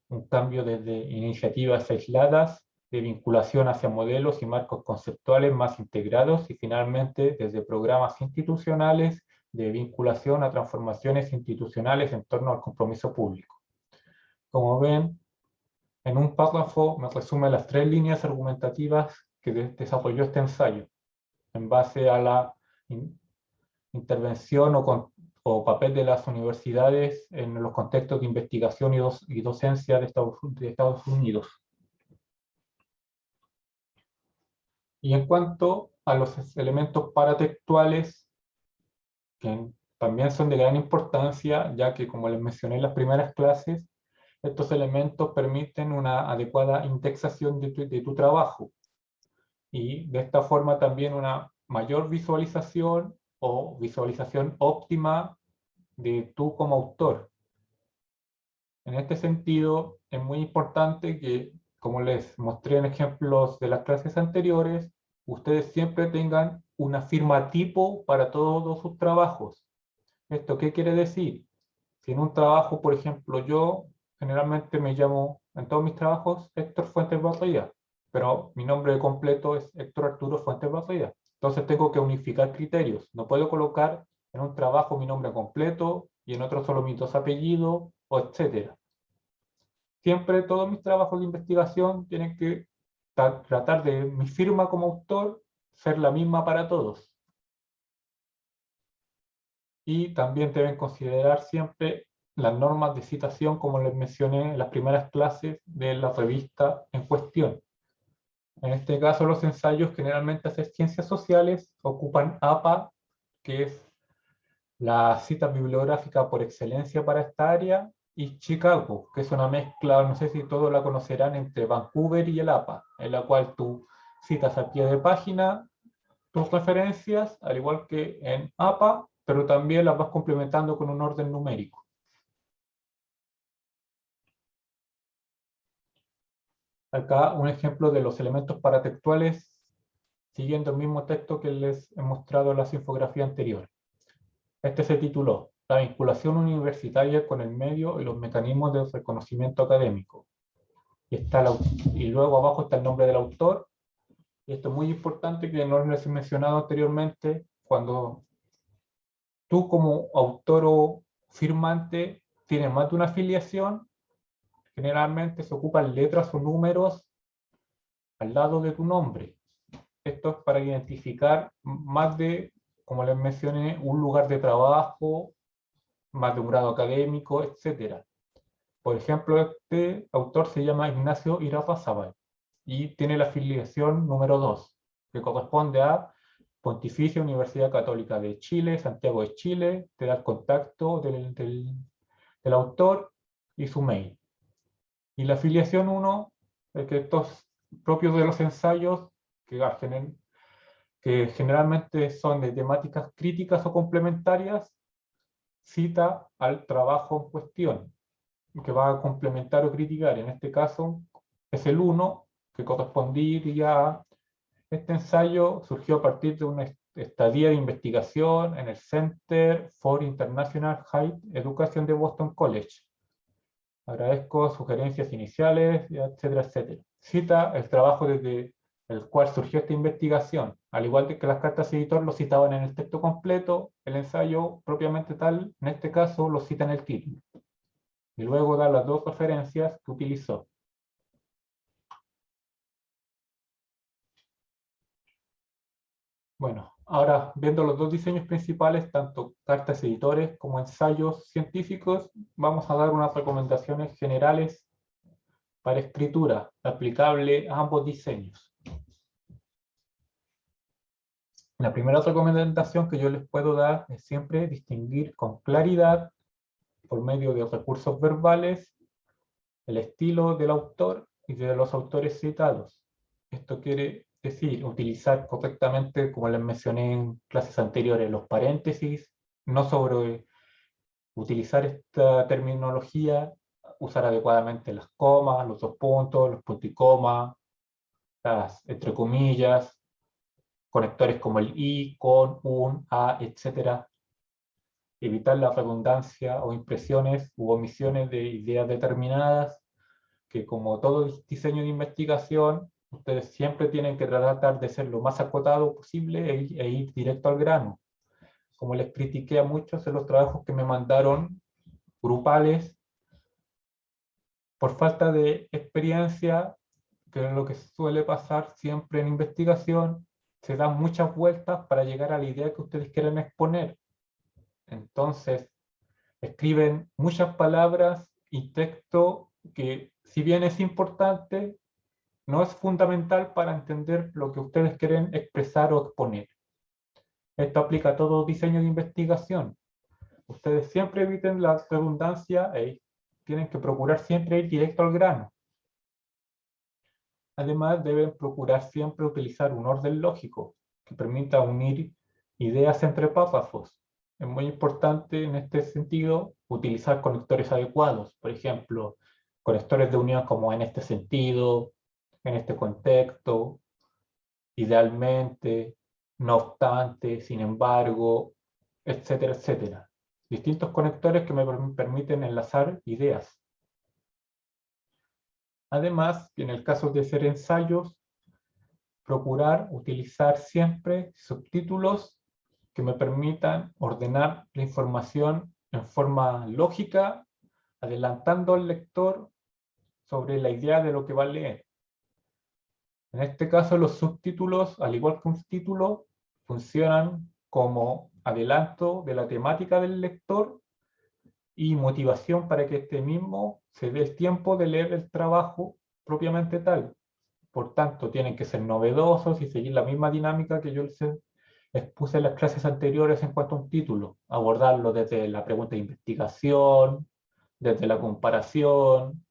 [SPEAKER 2] un cambio desde iniciativas aisladas de vinculación hacia modelos y marcos conceptuales más integrados y finalmente desde programas institucionales de vinculación a transformaciones institucionales en torno al compromiso público. Como ven, en un párrafo me resume las 3 líneas argumentativas que desarrolló este ensayo en base a la intervención o papel de las universidades en los contextos de investigación y docencia de Estados Unidos. Y en cuanto a los elementos paratextuales, que también son de gran importancia, ya que, como les mencioné en las primeras clases, estos elementos permiten una adecuada indexación de tu trabajo. Y de esta forma también una mayor visualización o visualización óptima de tú como autor. En este sentido, es muy importante que, como les mostré en ejemplos de las clases anteriores, ustedes siempre tengan una firma tipo para todos sus trabajos. ¿Esto qué quiere decir? Si en un trabajo, por ejemplo, yo generalmente me llamo, en todos mis trabajos, Héctor Fuentes Barría, pero mi nombre completo es Héctor Arturo Fuentes Barría. Entonces tengo que unificar criterios. No puedo colocar en un trabajo mi nombre completo y en otro solo mis 2 apellidos, o etcétera. Siempre todos mis trabajos de investigación tienen que tratar de mi firma como autor ser la misma para todos. Y también deben considerar siempre las normas de citación, como les mencioné en las primeras clases de la revista en cuestión. En este caso, los ensayos generalmente de ciencias sociales ocupan APA, que es la cita bibliográfica por excelencia para esta área, y Chicago, que es una mezcla, no sé si todos la conocerán, entre Vancouver y el APA, en la cual tú citas a pie de página tus referencias, al igual que en APA, pero también las vas complementando con un orden numérico. Acá un ejemplo de los elementos paratextuales siguiendo el mismo texto que les he mostrado en las infografías anteriores. Este se tituló La vinculación universitaria con el medio y los mecanismos de reconocimiento académico. Y luego abajo está el nombre del autor. Y esto es muy importante, que no les he mencionado anteriormente. Cuando tú como autor o firmante tienes más de una afiliación, generalmente se ocupan letras o números al lado de tu nombre. Esto es para identificar más de, como les mencioné, un lugar de trabajo, más de un grado académico, etc. Por ejemplo, este autor se llama Ignacio Irarrázaval y tiene la afiliación número 2, que corresponde a Pontificia Universidad Católica de Chile, Santiago de Chile. Te da el contacto del autor y su mail. Y la afiliación 1, que estos propios de los ensayos, que generalmente son de temáticas críticas o complementarias, cita al trabajo en cuestión, que va a complementar o criticar. En este caso es el 1, que correspondería a este ensayo. Surgió a partir de una estadía de investigación en el Center for International Higher Education de Boston College. Agradezco sugerencias iniciales, etcétera, etcétera. Cita el trabajo desde el cual surgió esta investigación. Al igual que las cartas editor lo citaban en el texto completo, el ensayo propiamente tal, en este caso, lo cita en el título. Y luego da las 2 referencias que utilizó. Bueno, ahora viendo los 2 diseños principales, tanto cartas editores como ensayos científicos, vamos a dar unas recomendaciones generales para escritura aplicable a ambos diseños. La primera recomendación que yo les puedo dar es siempre distinguir con claridad, por medio de recursos verbales, el estilo del autor y de los autores citados. Esto quiere decir utilizar correctamente, como les mencioné en clases anteriores, los paréntesis, no utilizar esta terminología, usar adecuadamente las comas, los dos puntos, los puntos y coma, las entre comillas, conectores como el y, con, un, a, etc. Evitar la redundancia o impresiones u omisiones de ideas determinadas, que como todo diseño de investigación, ustedes siempre tienen que tratar de ser lo más acotado posible e ir directo al grano. Como les critiqué a muchos en los trabajos que me mandaron grupales, por falta de experiencia, que es lo que suele pasar siempre en investigación, se dan muchas vueltas para llegar a la idea que ustedes quieren exponer. Entonces, escriben muchas palabras y texto que, si bien es importante, no es fundamental para entender lo que ustedes quieren expresar o exponer. Esto aplica a todo diseño de investigación. Ustedes siempre eviten la redundancia e tienen que procurar siempre ir directo al grano. Además, deben procurar siempre utilizar un orden lógico que permita unir ideas entre párrafos. Es muy importante en este sentido utilizar conectores adecuados, por ejemplo, conectores de unión como en este sentido, en este contexto, idealmente, no obstante, sin embargo, etcétera, etcétera. Distintos conectores que me permiten enlazar ideas. Además, en el caso de ser ensayos, procurar utilizar siempre subtítulos que me permitan ordenar la información en forma lógica, adelantando al lector sobre la idea de lo que va a leer. En este caso, los subtítulos, al igual que un título, funcionan como adelanto de la temática del lector y motivación para que este mismo se dé el tiempo de leer el trabajo propiamente tal. Por tanto, tienen que ser novedosos y seguir la misma dinámica que yo les expuse en las clases anteriores en cuanto a un título. Abordarlo desde la pregunta de investigación, desde la comparación,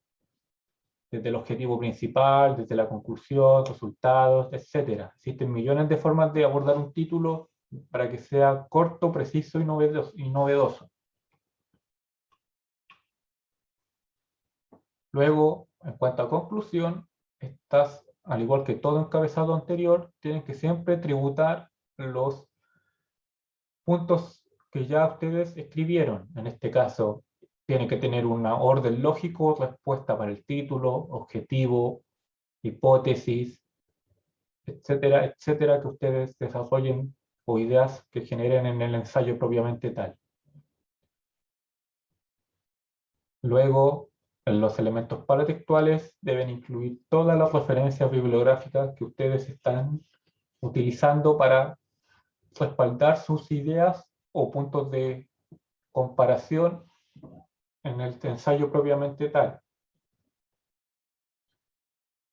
[SPEAKER 2] desde el objetivo principal, desde la conclusión, resultados, etc. Existen millones de formas de abordar un título para que sea corto, preciso y novedoso. Luego, en cuanto a conclusión, estas, al igual que todo encabezado anterior, tienen que siempre tributar los puntos que ya ustedes escribieron. En este caso, tienen que tener un orden lógico, respuesta para el título, objetivo, hipótesis, etcétera, etcétera, que ustedes desarrollen o ideas que generen en el ensayo propiamente tal. Luego, los elementos paratextuales deben incluir todas las referencias bibliográficas que ustedes están utilizando para respaldar sus ideas o puntos de comparación en el ensayo propiamente tal.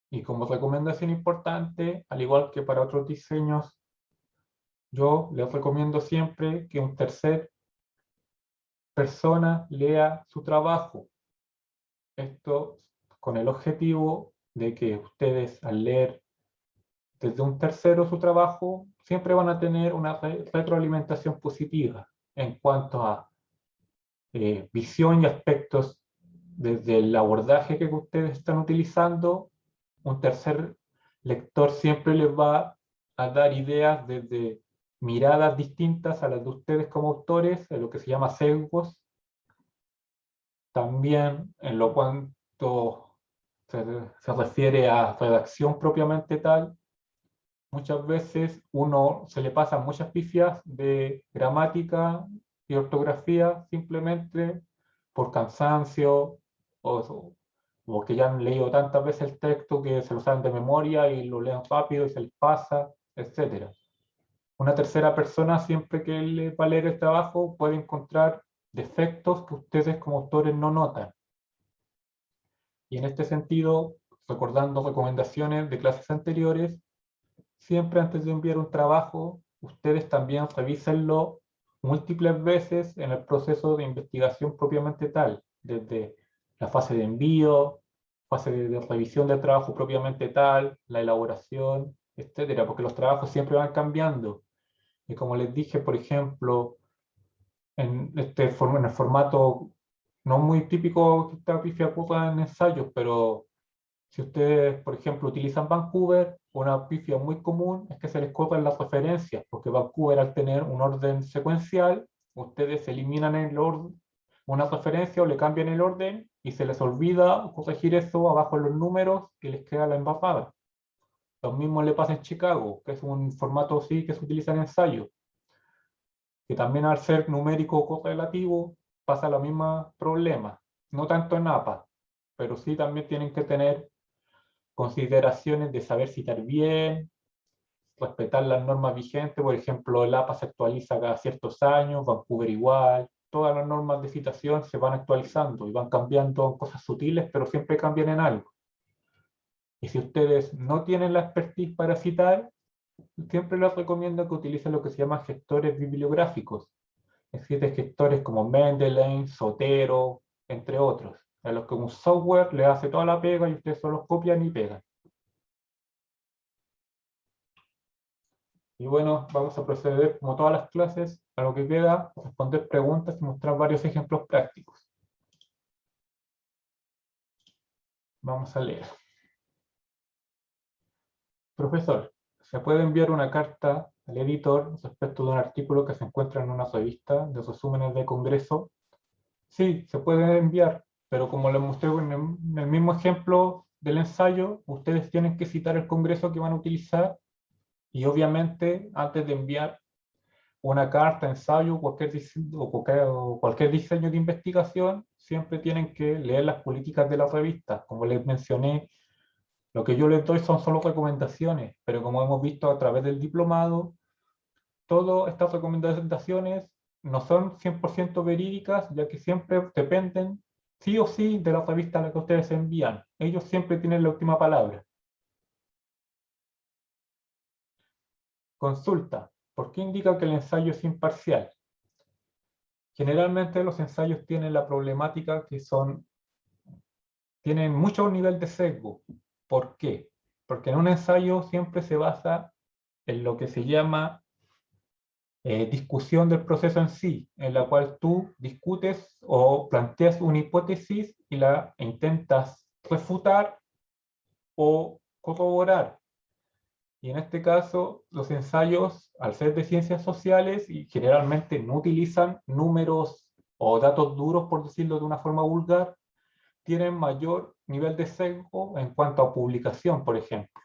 [SPEAKER 2] Y como recomendación importante, al igual que para otros diseños, yo les recomiendo siempre que un tercer persona lea su trabajo. Esto con el objetivo de que ustedes, al leer desde un tercero su trabajo, siempre van a tener una retroalimentación positiva en cuanto a visión y aspectos desde el abordaje que ustedes están utilizando. Un tercer lector siempre les va a dar ideas desde miradas distintas a las de ustedes como autores, en lo que se llama sesgos. También en lo cuanto se refiere a redacción propiamente tal, muchas veces uno se le pasan muchas pifias de gramática y ortografía simplemente por cansancio o que ya han leído tantas veces el texto que se lo saben de memoria y lo leen rápido y se les pasa, etc. Una tercera persona, siempre que le va a leer el trabajo, puede encontrar defectos que ustedes como autores no notan. Y en este sentido, recordando recomendaciones de clases anteriores, siempre antes de enviar un trabajo, ustedes también revísenlo múltiples veces en el proceso de investigación propiamente tal, desde la fase de envío, fase de revisión del trabajo propiamente tal, la elaboración, etcétera, porque los trabajos siempre van cambiando. Y como les dije, por ejemplo, en el formato no muy típico que esta pifia ocupa en ensayos, pero si ustedes, por ejemplo, utilizan Vancouver, una pifia muy común es que se les cortan las referencias, porque Vancouver, al tener un orden secuencial, ustedes eliminan el orden, una referencia o le cambian el orden y se les olvida corregir eso abajo en los números y les queda la embarrada. Lo mismo le pasa en Chicago, que es un formato así que se utiliza en ensayo, que también al ser numérico correlativo pasa los mismos problemas, no tanto en APA, pero sí también tienen que tener consideraciones de saber citar bien, respetar las normas vigentes. Por ejemplo, el APA se actualiza cada ciertos años, Vancouver igual, todas las normas de citación se van actualizando y van cambiando cosas sutiles, pero siempre cambian en algo. Y si ustedes no tienen la expertise para citar, siempre les recomiendo que utilicen lo que se llaman gestores bibliográficos. Existen gestores como Mendeley, Zotero, entre otros, a los que un software le hace toda la pega y ustedes solo copian y pegan. Y bueno, vamos a proceder, como todas las clases, a lo que queda, responder preguntas y mostrar varios ejemplos prácticos. Vamos a leer. Profesor, ¿se puede enviar una carta al editor respecto de un artículo que se encuentra en una revista de resúmenes de congreso? Sí, se puede enviar, pero como les mostré en el mismo ejemplo del ensayo, ustedes tienen que citar el congreso que van a utilizar y obviamente antes de enviar una carta, ensayo o cualquier diseño de investigación, siempre tienen que leer las políticas de la revista. Como les mencioné, lo que yo les doy son solo recomendaciones, pero como hemos visto a través del diplomado, todas estas recomendaciones no son 100% verídicas, ya que siempre dependen sí o sí de la revista a la que ustedes envían. Ellos siempre tienen la última palabra. Consulta. ¿Por qué indica que el ensayo es imparcial? Generalmente los ensayos tienen la problemática que tienen mucho nivel de sesgo. ¿Por qué? Porque en un ensayo siempre se basa en lo que se llama discusión del proceso en sí, en la cual tú discutes o planteas una hipótesis y la intentas refutar o corroborar. Y en este caso, los ensayos, al ser de ciencias sociales, y generalmente no utilizan números o datos duros, por decirlo de una forma vulgar, tienen mayor nivel de sesgo en cuanto a publicación, por ejemplo.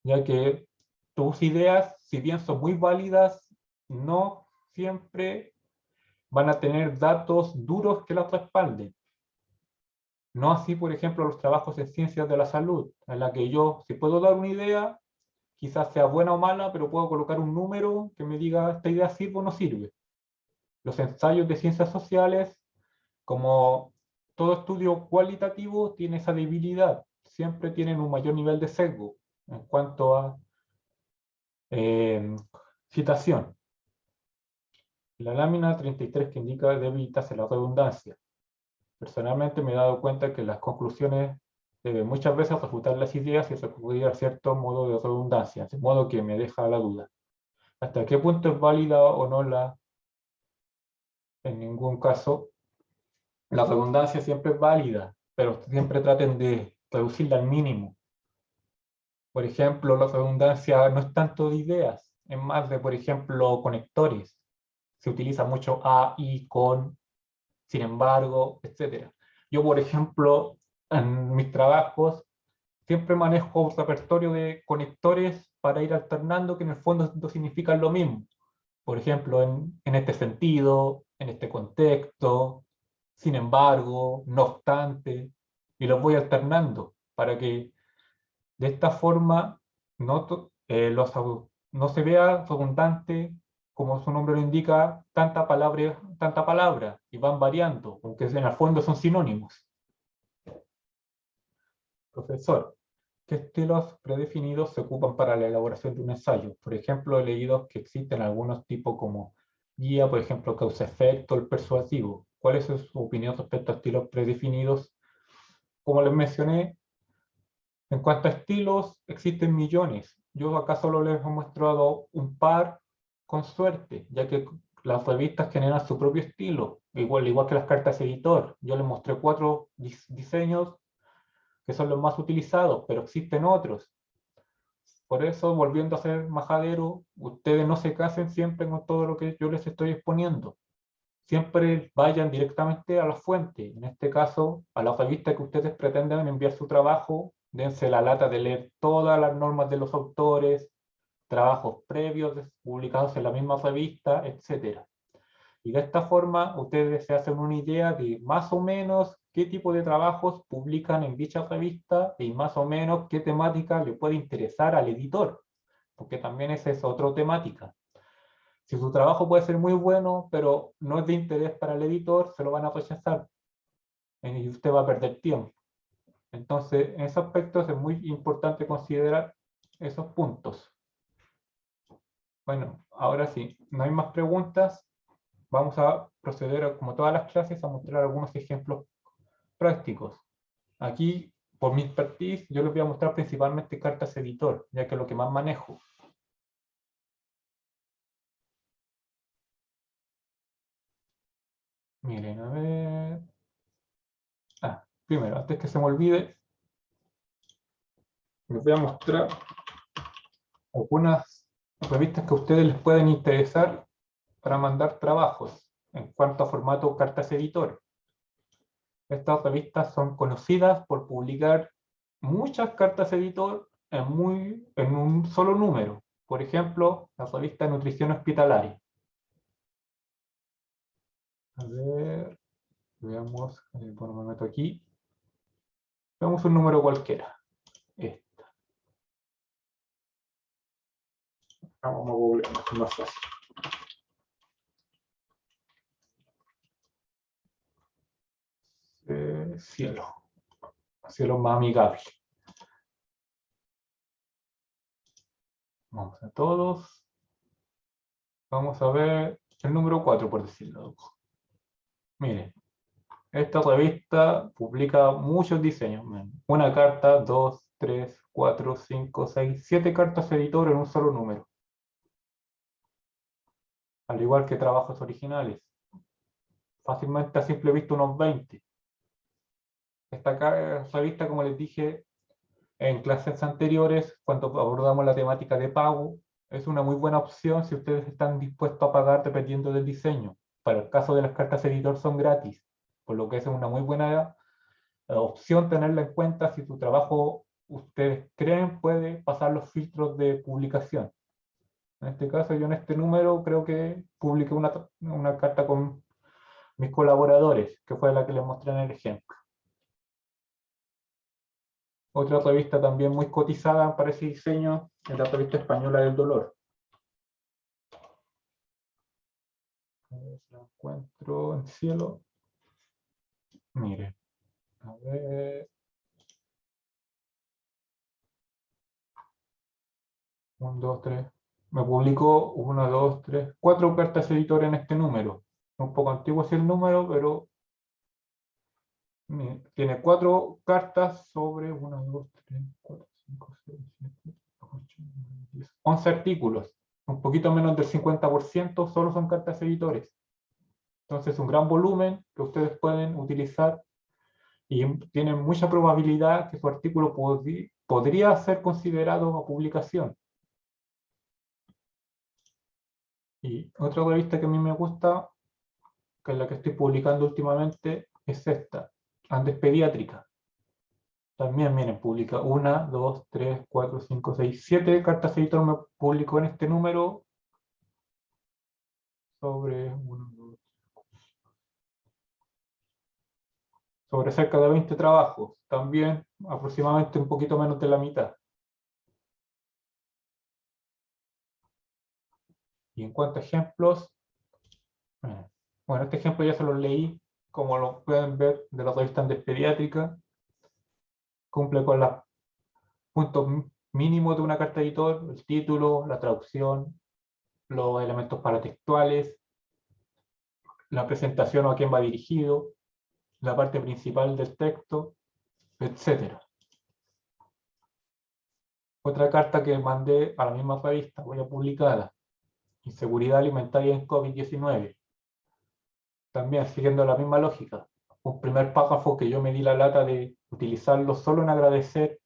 [SPEAKER 2] Ya que tus ideas, si bien son muy válidas, no siempre van a tener datos duros que las respalden. No así, por ejemplo, los trabajos en ciencias de la salud, en la que yo, si puedo dar una idea, quizás sea buena o mala, pero puedo colocar un número que me diga esta idea sirve o no sirve. Los ensayos de ciencias sociales, como todo estudio cualitativo, tiene esa debilidad. Siempre tienen un mayor nivel de sesgo en cuanto a citación. La lámina 33 que indica debe evitarse la redundancia. Personalmente me he dado cuenta que las conclusiones deben muchas veces refutar las ideas y recurrir a cierto modo de redundancia, de modo que me deja la duda. ¿Hasta qué punto es válida o no en ningún caso? La redundancia siempre es válida, pero siempre traten de reducirla al mínimo. Por ejemplo, la redundancia no es tanto de ideas, es más de, por ejemplo, conectores. Se utiliza mucho a, y, con, sin embargo, etc. Yo, por ejemplo, en mis trabajos, siempre manejo un repertorio de conectores para ir alternando que en el fondo no significan lo mismo. Por ejemplo, en este sentido, en este contexto, sin embargo, no obstante, y los voy alternando para que de esta forma no se vea redundante, como su nombre lo indica, tanta palabra, y van variando, aunque en el fondo son sinónimos. Profesor, ¿qué estilos predefinidos se ocupan para la elaboración de un ensayo? Por ejemplo, he leído que existen algunos tipos como guía, por ejemplo, causa-efecto, el persuasivo. ¿Cuál es su opinión respecto a estilos predefinidos? Como les mencioné, en cuanto a estilos, existen millones. Yo acá solo les he mostrado un par con suerte, ya que las revistas generan su propio estilo, igual que las cartas editor. Yo les mostré 4 diseños que son los más utilizados, pero existen otros. Por eso, volviendo a ser majadero, ustedes no se casen siempre con todo lo que yo les estoy exponiendo. Siempre vayan directamente a la fuente, en este caso a la revista que ustedes pretendan enviar su trabajo, dense la lata de leer todas las normas de los autores, trabajos previos publicados en la misma revista, etc. Y de esta forma ustedes se hacen una idea de más o menos qué tipo de trabajos publican en dicha revista y más o menos qué temática le puede interesar al editor, porque también esa es otra temática. Si su trabajo puede ser muy bueno, pero no es de interés para el editor, se lo van a rechazar y usted va a perder tiempo. Entonces, en esos aspectos es muy importante considerar esos puntos. Bueno, ahora sí, no hay más preguntas. Vamos a proceder, como todas las clases, a mostrar algunos ejemplos prácticos. Aquí, por mi expertise, yo les voy a mostrar principalmente cartas editor, ya que es lo que más manejo. Miren, a ver. Primero, antes que se me olvide, les voy a mostrar algunas revistas que a ustedes les pueden interesar para mandar trabajos en cuanto a formato cartas editor. Estas revistas son conocidas por publicar muchas cartas editor en un solo número. Por ejemplo, la revista Nutrición Hospitalaria. A ver, veamos, bueno, me meto aquí. Veamos un número cualquiera. Esta. Vamos a googlear, es más fácil. Cielo. Cielo más amigable. Vamos a todos. Vamos a ver el número 4, por decirlo. Miren, esta revista publica muchos diseños. Una carta, 2, 3, 4, 5, 6, 7 cartas editor en un solo número. Al igual que trabajos originales. Fácilmente a simple vista unos 20. Esta revista, como les dije en clases anteriores, cuando abordamos la temática de pago, es una muy buena opción si ustedes están dispuestos a pagar dependiendo del diseño. Para el caso de las cartas editor son gratis, por lo que es una muy buena opción tenerla en cuenta si su trabajo ustedes creen puede pasar los filtros de publicación. En este caso, yo en este número creo que publiqué una carta con mis colaboradores, que fue la que les mostré en el ejemplo. Otra revista también muy cotizada para ese diseño es la revista Española del Dolor. A ver si la encuentro en cielo. Mire, a ver. 1, 2, 3. Me publicó 1, 2, 3, 4 cartas editor en este número. Un poco antiguo es el número, pero tiene 4 cartas sobre 1, 2, 3, 4, 5, 6, 7, 8, 9, 10, 11 artículos. Un poquito menos del 50% solo son cartas editores. Entonces, un gran volumen que ustedes pueden utilizar y tienen mucha probabilidad que su artículo podría ser considerado a publicación. Y otra revista que a mí me gusta, que es la que estoy publicando últimamente, es esta, Andes Pediátrica. También, miren, publica 1, 2, 3, 4, 5, 6, 7 cartas editor me publicó en este número sobre, sobre cerca de 20 trabajos. También aproximadamente un poquito menos de la mitad. Y en cuanto a ejemplos, bueno, este ejemplo ya se los leí, como lo pueden ver, de la revista Andes Pediátrica. Cumple con los puntos mínimos de una carta editor: el título, la traducción, los elementos paratextuales, la presentación o a quién va dirigido, la parte principal del texto, etc. Otra carta que mandé a la misma revista, ya publicada, inseguridad alimentaria en COVID-19. También siguiendo la misma lógica, un primer párrafo que yo me di la lata de utilizarlo solo en agradecer,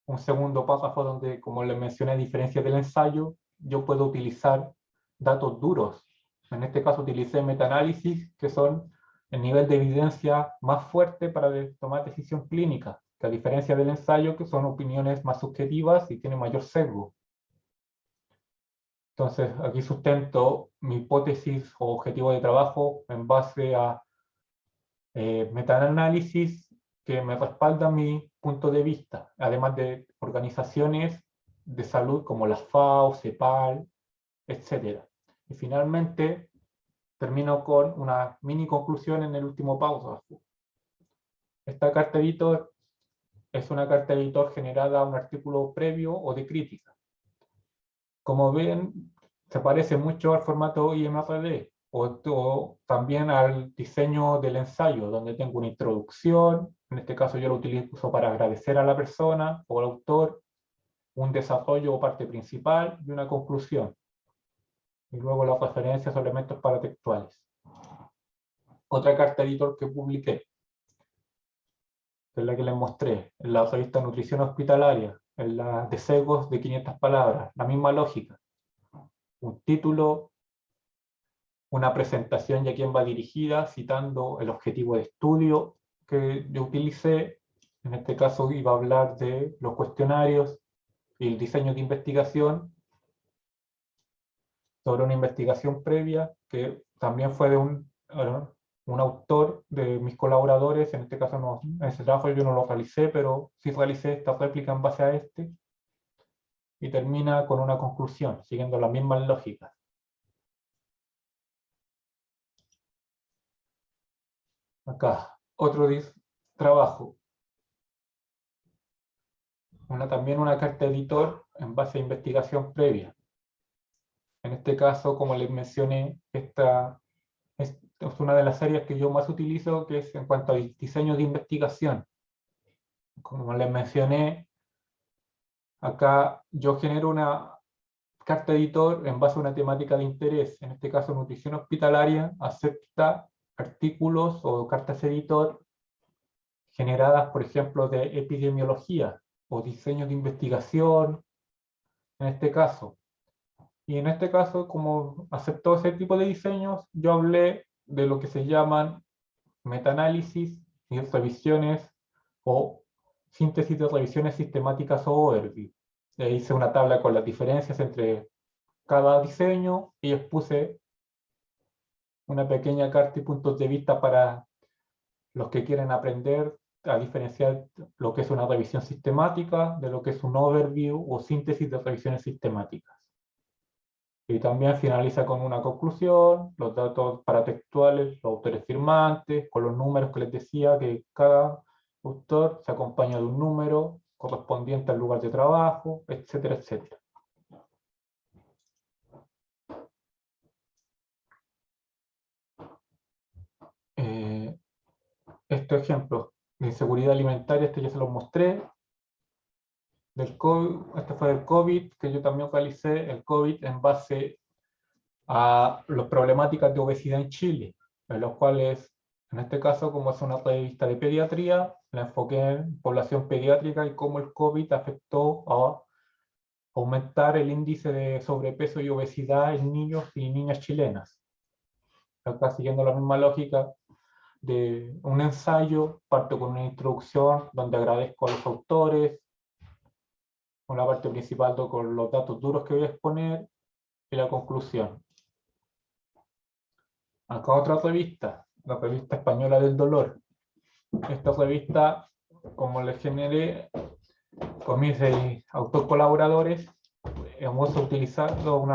[SPEAKER 2] un segundo párrafo donde, como les mencioné, a diferencia del ensayo, yo puedo utilizar datos duros. En este caso utilicé metaanálisis, que son el nivel de evidencia más fuerte para tomar decisión clínica, que a diferencia del ensayo, que son opiniones más subjetivas y tienen mayor sesgo. Entonces, aquí sustento mi hipótesis o objetivo de trabajo en base a metaanálisis que me respaldan mi punto de vista, además de organizaciones de salud como la FAO, CEPAL, etc. Y finalmente, termino con una mini conclusión en el último párrafo. Esta carta editor es una carta editor generada a un artículo previo o de crítica. Como ven, se parece mucho al formato IMRD o también al diseño del ensayo, donde tengo una introducción, en este caso yo lo utilizo para agradecer a la persona o al autor, un desarrollo o parte principal y una conclusión. Y luego las referencias o elementos paratextuales. Otra carta editor que publiqué, que es la que les mostré, en la revista Nutrición Hospitalaria, en la de sesgos de 500 palabras, la misma lógica. Un título, una presentación y a quién va dirigida, citando el objetivo de estudio que yo utilicé. En este caso iba a hablar de los cuestionarios y el diseño de investigación sobre una investigación previa que también fue de un autor de mis colaboradores. En este caso no, en ese trabajo yo no lo realicé, pero sí realicé esta réplica en base a este, y termina con una conclusión, siguiendo las mismas lógicas. Acá, otro trabajo. También una carta editor en base a investigación previa. En este caso, como les mencioné, esta es una de las áreas que yo más utilizo, que es en cuanto a diseño de investigación. Como les mencioné, acá yo genero una carta editor en base a una temática de interés. En este caso, nutrición hospitalaria acepta artículos o cartas editor generadas, por ejemplo, de epidemiología o diseño de investigación, en este caso. Y en este caso, como aceptó ese tipo de diseños, yo hablé de lo que se llaman metaanálisis y revisiones o síntesis de revisiones sistemáticas o overview. Hice una tabla con las diferencias entre cada diseño y expuse una pequeña carta y puntos de vista para los que quieren aprender a diferenciar lo que es una revisión sistemática de lo que es un overview o síntesis de revisiones sistemáticas. Y también finaliza con una conclusión, los datos paratextuales, los autores firmantes, con los números que les decía, que cada autor se acompaña de un número correspondiente al lugar de trabajo, etcétera, etcétera. Estos ejemplos de inseguridad alimentaria, ya se los mostré. Del COVID, este fue del COVID, que yo también realicé el COVID en base a las problemáticas de obesidad en Chile, en los cuales, en este caso, como es una revista de pediatría, la enfoqué en población pediátrica y cómo el COVID afectó a aumentar el índice de sobrepeso y obesidad en niños y niñas chilenas. Acá, siguiendo la misma lógica de un ensayo, parto con una introducción donde agradezco a los autores, con la parte principal con los datos duros que voy a exponer y la conclusión. Acá otra revista, la revista Española del Dolor. Esta revista, como les generé con mis autores colaboradores, hemos utilizado un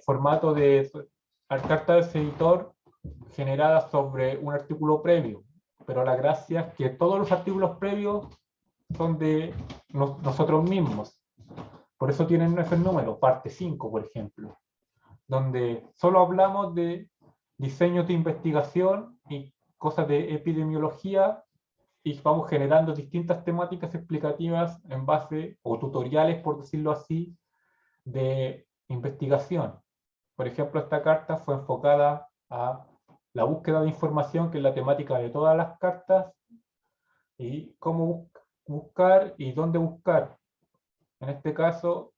[SPEAKER 2] formato de cartas de editor generadas sobre un artículo previo, pero la gracia es que todos los artículos previos son de nosotros mismos. Por eso tienen ese número, parte 5, por ejemplo, donde solo hablamos de diseños de investigación y cosas de epidemiología, y vamos generando distintas temáticas explicativas en base, o tutoriales, por decirlo así, de investigación. Por ejemplo, esta carta fue enfocada a la búsqueda de información, que es la temática de todas las cartas, y cómo buscar y dónde buscar. En este caso,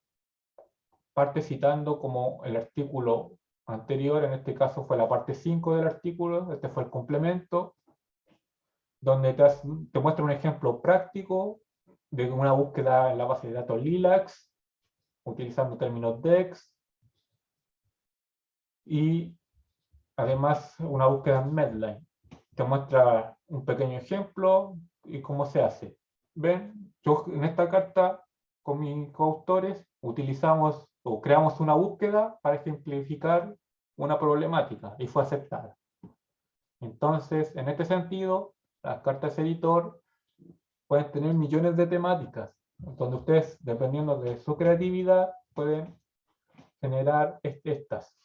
[SPEAKER 2] parte citando como el artículo anterior, en este caso fue la parte 5 del artículo, este fue el complemento, donde te muestra un ejemplo práctico de una búsqueda en la base de datos LILAX, utilizando términos DEX, y además una búsqueda en Medline. Te muestra un pequeño ejemplo y cómo se hace. ¿Ven? Yo en esta carta, con mis coautores, utilizamos o creamos una búsqueda para ejemplificar una problemática y fue aceptada. Entonces, en este sentido, las cartas editor pueden tener millones de temáticas, donde ustedes, dependiendo de su creatividad, pueden generar estas.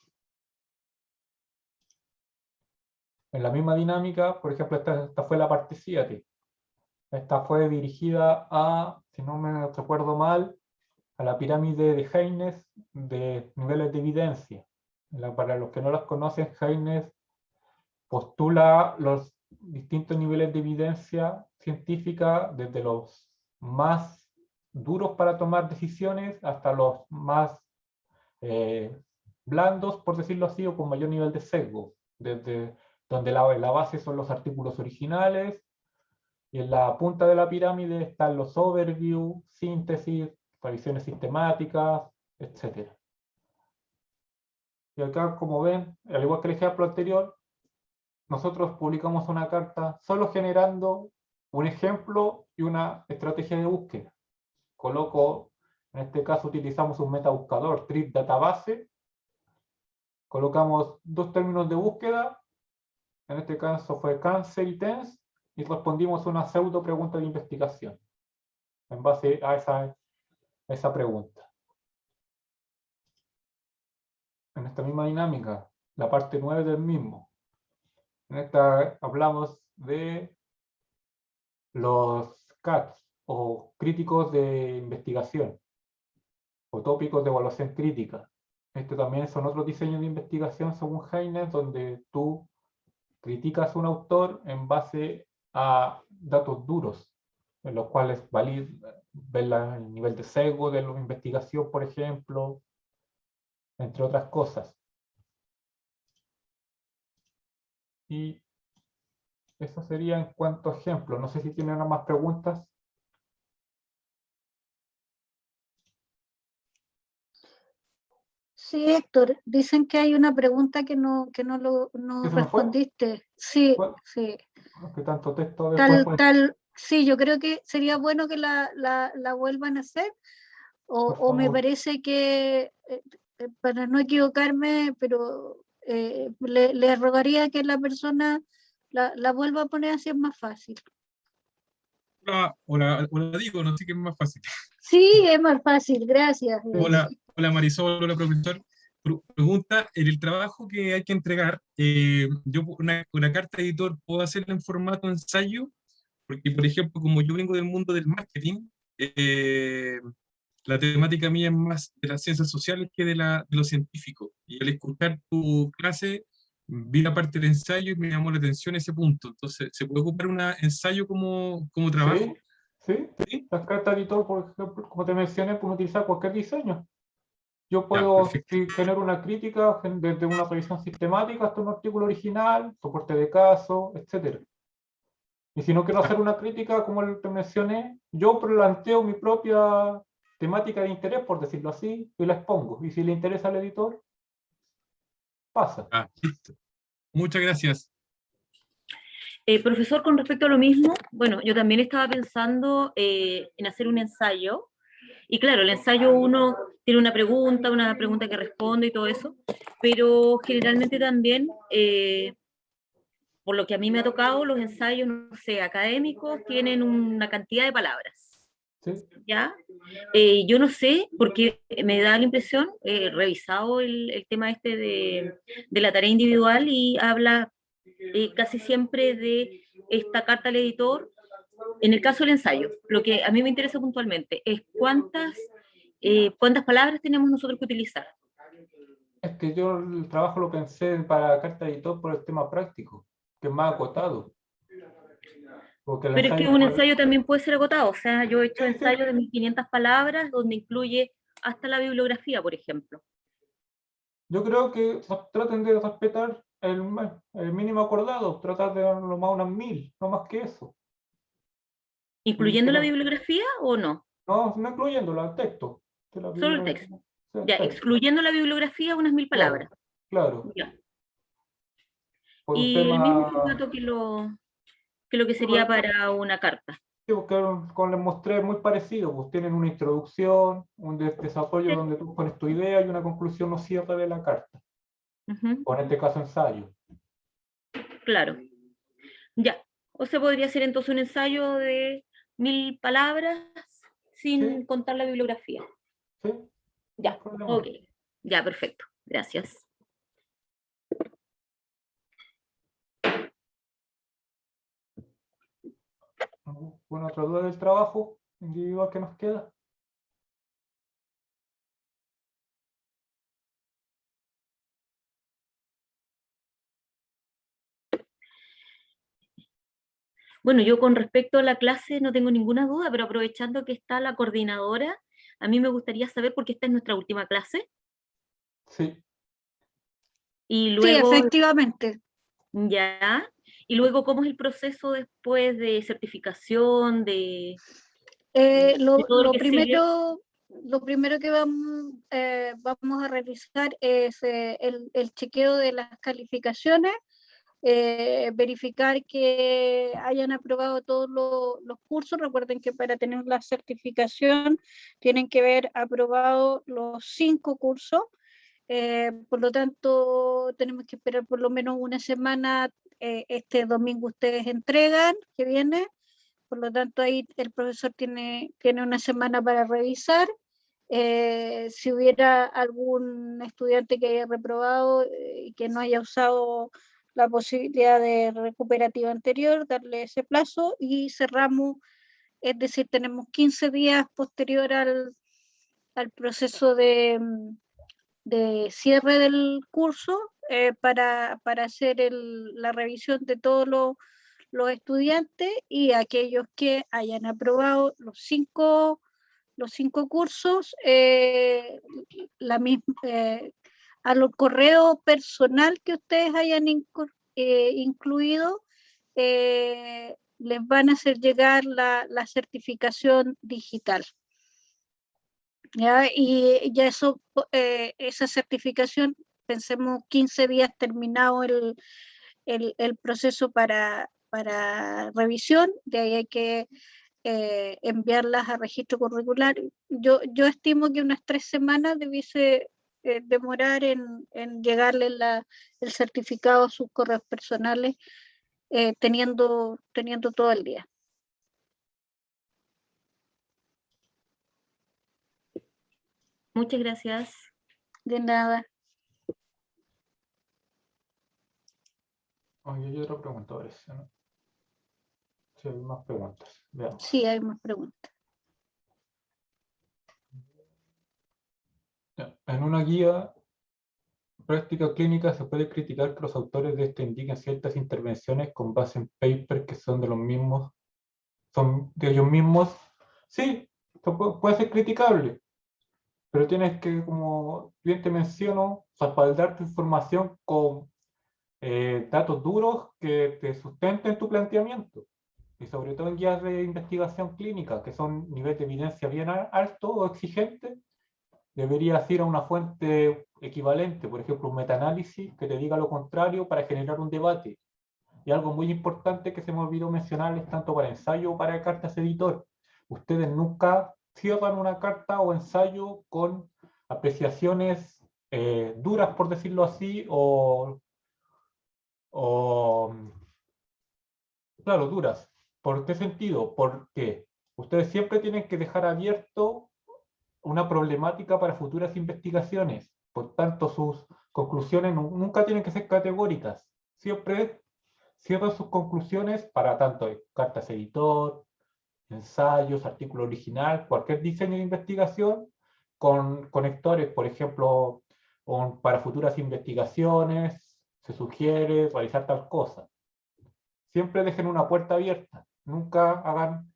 [SPEAKER 2] En la misma dinámica, por ejemplo, esta fue la parte 7. Esta fue dirigida a, si no me recuerdo mal, a la pirámide de Haynes de niveles de evidencia. Para los que no las conocen, Haynes postula los distintos niveles de evidencia científica, desde los más duros para tomar decisiones hasta los más blandos, por decirlo así, o con mayor nivel de sesgo, desde donde la base son los artículos originales, y en la punta de la pirámide están los overview, síntesis, revisiones sistemáticas, etc. Y acá, como ven, al igual que el ejemplo anterior, nosotros publicamos una carta solo generando un ejemplo y una estrategia de búsqueda. Coloco, en este caso utilizamos un metabuscador, Trip Database. Colocamos dos términos de búsqueda, en este caso fue cáncer y TENS, y respondimos una pseudo pregunta de investigación en base a esa pregunta. En esta misma dinámica, la parte 9 del mismo. En esta hablamos de los CATs, o críticos de investigación, o tópicos de evaluación crítica. Estos también son otros diseños de investigación según Haynes, donde tú criticas a un autor en base a datos duros, en los cuales ver el nivel de sesgo de la investigación, por ejemplo, entre otras cosas. Y eso sería en cuanto a ejemplos. No sé si tienen más preguntas.
[SPEAKER 1] Sí, Héctor, dicen que hay una pregunta que no
[SPEAKER 2] ¿Qué se me fue?
[SPEAKER 1] respondiste. Sí,
[SPEAKER 2] ¿Cuál?
[SPEAKER 1] sí.
[SPEAKER 2] Que tanto texto después.
[SPEAKER 1] Sí, yo creo que sería bueno que la vuelvan a hacer, o me parece que, para no equivocarme, pero le rogaría que la persona la vuelva a poner, así es más fácil.
[SPEAKER 3] Hola, digo, no sé qué es más fácil.
[SPEAKER 1] Sí, es más fácil, gracias.
[SPEAKER 3] Hola Marisol, hola profesor. Pregunta, en el trabajo que hay que entregar, yo una carta editor, ¿puedo hacerla en formato ensayo? Porque, por ejemplo, como yo vengo del mundo del marketing, la temática mía es más de las ciencias sociales que de lo científico. Y al escuchar tu clase, vi la parte del ensayo y me llamó la atención ese punto. Entonces, ¿se puede ocupar un ensayo como trabajo?
[SPEAKER 2] Sí.
[SPEAKER 3] ¿Sí?
[SPEAKER 2] Las cartas editor, por ejemplo, como te mencioné, pueden utilizar cualquier diseño. Yo
[SPEAKER 3] Ya,
[SPEAKER 2] puedo
[SPEAKER 3] perfecto.
[SPEAKER 2] generar una crítica desde una revisión sistemática hasta un artículo original, soporte de caso, etc. Y si no quiero hacer una crítica, como te mencioné, yo planteo mi propia temática de interés, por decirlo así, y la expongo. Y si le interesa al editor, pasa.
[SPEAKER 3] Listo. Muchas gracias.
[SPEAKER 4] Profesor, con respecto a lo mismo, bueno, yo también estaba pensando en hacer un ensayo, y claro, el ensayo uno tiene una pregunta que responde y todo eso, pero generalmente también, por lo que a mí me ha tocado, los ensayos, no sé, académicos, tienen una cantidad de palabras,
[SPEAKER 2] ¿Sí?
[SPEAKER 4] ¿ya? Yo no sé, porque me da la impresión, he revisado el tema este de la tarea individual, y habla casi siempre de esta carta al editor. En el caso del ensayo, lo que a mí me interesa puntualmente es cuántas palabras tenemos nosotros que utilizar.
[SPEAKER 2] Es que yo el trabajo lo pensé para carta editor por el tema práctico, que es más acotado. Porque el
[SPEAKER 4] Pero es que
[SPEAKER 2] ensayo
[SPEAKER 4] un
[SPEAKER 2] fue-
[SPEAKER 4] ensayo también puede ser agotado. O sea, yo he hecho
[SPEAKER 2] Sí, sí.
[SPEAKER 4] ensayos de 1500 palabras donde incluye hasta la bibliografía, por ejemplo.
[SPEAKER 2] Yo creo que traten de respetar el mínimo acordado, tratar de dar lo más unas 1000, no más que eso. Y
[SPEAKER 4] ¿Incluyendo
[SPEAKER 2] que
[SPEAKER 4] la
[SPEAKER 2] no,
[SPEAKER 4] bibliografía o no?
[SPEAKER 2] no incluyéndolo al texto. Que la
[SPEAKER 4] Solo el
[SPEAKER 2] bibliografía
[SPEAKER 4] texto.
[SPEAKER 2] sea el
[SPEAKER 4] Ya,
[SPEAKER 2] texto.
[SPEAKER 4] excluyendo la bibliografía, unas 1000
[SPEAKER 2] Claro,
[SPEAKER 4] palabras.
[SPEAKER 2] claro.
[SPEAKER 4] Ya.
[SPEAKER 2] Por un
[SPEAKER 4] Y el mismo
[SPEAKER 2] tema.
[SPEAKER 4] formato que lo que sería para una carta.
[SPEAKER 2] Sí, porque con les mostré muy parecido, pues tienen una introducción, un desarrollo donde tú pones tu idea y una conclusión o cierre de la carta,
[SPEAKER 4] Ujú,
[SPEAKER 2] o en este caso ensayo.
[SPEAKER 4] claro. Ya. O se podría hacer entonces un ensayo de 1000 palabras sin
[SPEAKER 2] Sí,
[SPEAKER 4] contar la bibliografía.
[SPEAKER 2] sí, no hay
[SPEAKER 4] Ya, ok.
[SPEAKER 2] problema.
[SPEAKER 4] Ya, perfecto. Gracias.
[SPEAKER 2] ¿Alguna otra duda del trabajo individual que nos queda?
[SPEAKER 4] Bueno, yo con respecto a la clase no tengo ninguna duda, pero aprovechando que está la coordinadora, a mí me gustaría saber, porque esta es nuestra última clase,
[SPEAKER 2] Sí,
[SPEAKER 4] y
[SPEAKER 1] Sí,
[SPEAKER 4] luego,
[SPEAKER 1] efectivamente.
[SPEAKER 4] ya, y luego cómo es el proceso después de certificación,
[SPEAKER 1] Eh,
[SPEAKER 4] de
[SPEAKER 1] lo,
[SPEAKER 4] todo lo
[SPEAKER 1] lo
[SPEAKER 4] que sigue.
[SPEAKER 1] primero, lo primero que vamos a realizar es el chequeo de las calificaciones, verificar que hayan aprobado todos los cursos. Recuerden que para tener la certificación tienen que haber aprobado los 5 cursos. Por lo tanto, tenemos que esperar por lo menos una semana. Este domingo ustedes entregan, que viene. Por lo tanto, ahí el profesor tiene una semana para revisar. Si hubiera algún estudiante que haya reprobado y que no haya usado la posibilidad de recuperativa anterior, darle ese plazo y cerramos, es decir, tenemos 15 días posterior al proceso de cierre del curso, para hacer la revisión de todos los estudiantes y aquellos que hayan aprobado los cinco cursos, a los correos personal que ustedes hayan incluido, les van a hacer llegar la certificación digital. ¿Ya? Y ya eso, esa certificación, pensemos 15 días terminado el proceso para revisión, de ahí hay que enviarlas a registro curricular. Yo estimo que unas 3 semanas debiese demorar en llegarle el certificado a sus correos personales, teniendo todo el día.
[SPEAKER 4] Muchas gracias.
[SPEAKER 1] De nada.
[SPEAKER 2] oye, hay otra pregunta, parece, ¿no? Sí, hay más preguntas. Veamos.
[SPEAKER 1] Sí, hay más preguntas.
[SPEAKER 2] En una guía práctica clínica se puede criticar que los autores de esta indiquen ciertas intervenciones con base en papers que son de los mismos, son de ellos mismos. Sí, puede ser criticable, pero tienes que, como bien te menciono, respaldar tu información con datos duros que te sustenten tu planteamiento. Y sobre todo en guías de investigación clínica, que son niveles de evidencia bien alto o exigente, deberías ir a una fuente equivalente, por ejemplo, un metaanálisis que te diga lo contrario para generar un debate. Y algo muy importante que se me olvidó mencionarles, tanto para ensayo o para cartas editor. Ustedes nunca cierran una carta o ensayo con apreciaciones duras, por decirlo así, o, claro, duras. ¿Por qué sentido? Porque ustedes siempre tienen que dejar abierto una problemática para futuras investigaciones. Por tanto, sus conclusiones nunca tienen que ser categóricas. Siempre cierran sus conclusiones para tanto cartas editor, ensayos, artículo original, cualquier diseño de investigación con conectores, por ejemplo, o para futuras investigaciones se sugiere realizar tal cosa. Siempre dejen una puerta abierta, nunca hagan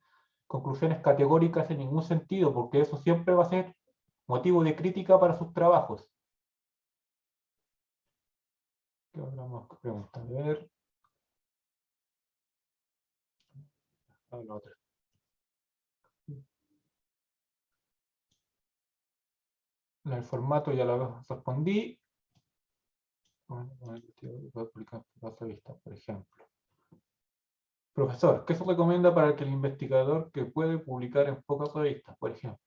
[SPEAKER 2] conclusiones categóricas en ningún sentido, porque eso siempre va a ser motivo de crítica para sus trabajos. ¿Qué habrá más que preguntar? A ver. La otra. El formato ya lo respondí. Bueno, voy a publicar en revista, por ejemplo. Profesor, ¿qué se recomienda para que el investigador que puede publicar en pocas revistas, por ejemplo?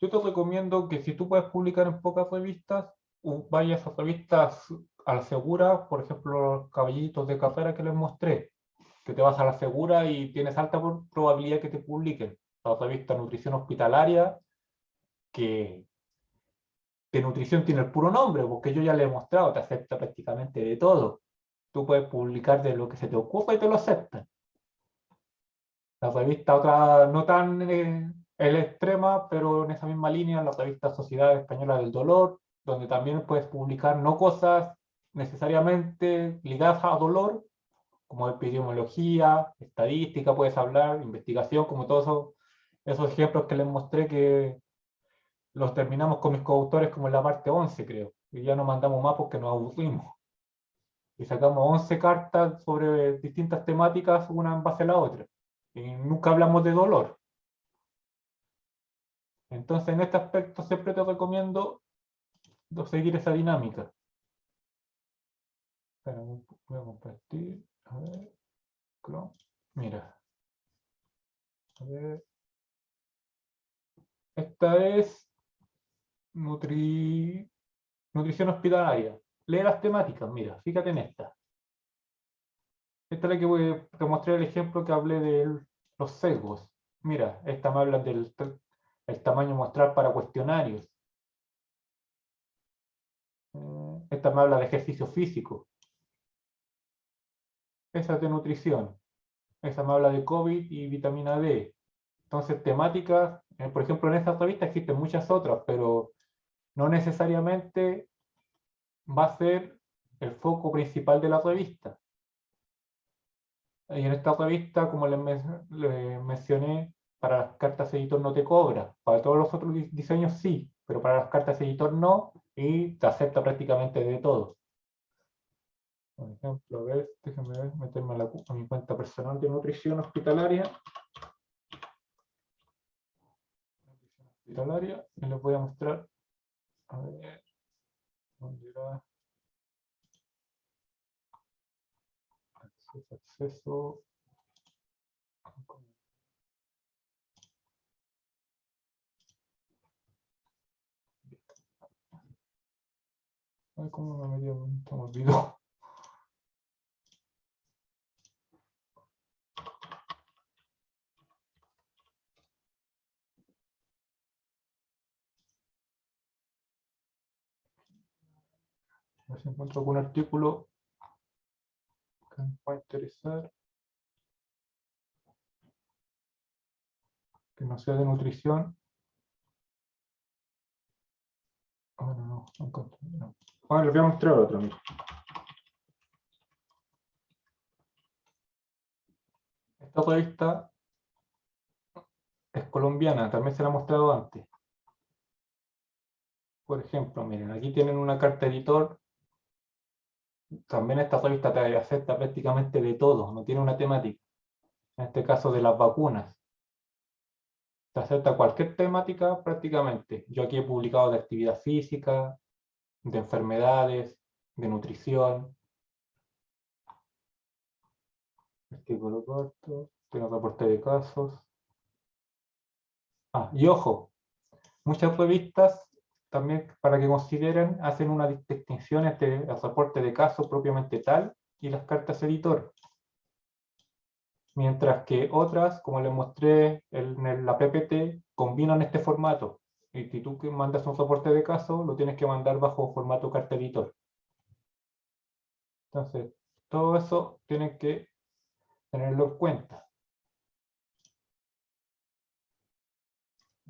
[SPEAKER 2] Yo te recomiendo que si tú puedes publicar en pocas revistas, vayas a revistas a la segura, por ejemplo, los caballitos de carrera que les mostré, que te vas a la segura y tienes alta probabilidad que te publiquen. La revista Nutrición Hospitalaria, que de nutrición tiene el puro nombre, porque yo ya le he mostrado, te acepta prácticamente de todo. Tú puedes publicar de lo que se te ocupa y te lo aceptan. La revista otra no tan el extrema, pero en esa misma línea, la revista Sociedad Española del Dolor, donde también puedes publicar no cosas necesariamente ligadas a dolor, como epidemiología, estadística, puedes hablar, investigación, como todos esos ejemplos que les mostré que los terminamos con mis coautores como en la parte 11, creo. Y ya no mandamos más porque nos aburrimos. Y sacamos 11 cartas sobre distintas temáticas, una en base a la otra. Y nunca hablamos de dolor. Entonces, en este aspecto siempre te recomiendo seguir esa dinámica. Espera, voy a compartir. A ver. Mira. A ver. Esta es nutrición hospitalaria. Lee las temáticas, mira, fíjate en esta. Esta es la que te mostré el ejemplo que hablé de los sesgos. Mira, esta me habla del el tamaño muestral para cuestionarios. Esta me habla de ejercicio físico. Esa es de nutrición. Esa me habla de COVID y vitamina D. Entonces, temáticas, por ejemplo, en esta revista existen muchas otras, pero no necesariamente va a ser el foco principal de la revista. Y en esta revista, como les mencioné, para las cartas editor no te cobra. Para todos los otros diseños sí, pero para las cartas editor no, y te acepta prácticamente de todo. Por ejemplo, a ver, déjenme ver, meterme a mi cuenta personal de nutrición hospitalaria. Y les voy a mostrar. A ver, ¿dónde era? Acceso. Ay, ¿cómo me dio? Se me olvidó. A ver si encuentro algún artículo que me pueda interesar, que no sea de nutrición. Ahora no encontré. No. Ahora les voy a mostrar otro. Mira. Esta revista es colombiana, también se la he mostrado antes. Por ejemplo, miren, aquí tienen una carta editor. También esta revista te acepta prácticamente de todo, no tiene una temática. En este caso de las vacunas. Te acepta cualquier temática prácticamente. Yo aquí he publicado de actividad física, de enfermedades, de nutrición. Artículo corto, tengo reporte de casos. Y ojo, muchas revistas también, para que consideren, hacen una distinción entre el reporte de caso propiamente tal y las cartas editor. Mientras que otras, como les mostré en la PPT, combinan este formato. Y si tú mandas un reporte de caso, lo tienes que mandar bajo formato carta editor. Entonces, todo eso tienen que tenerlo en cuenta.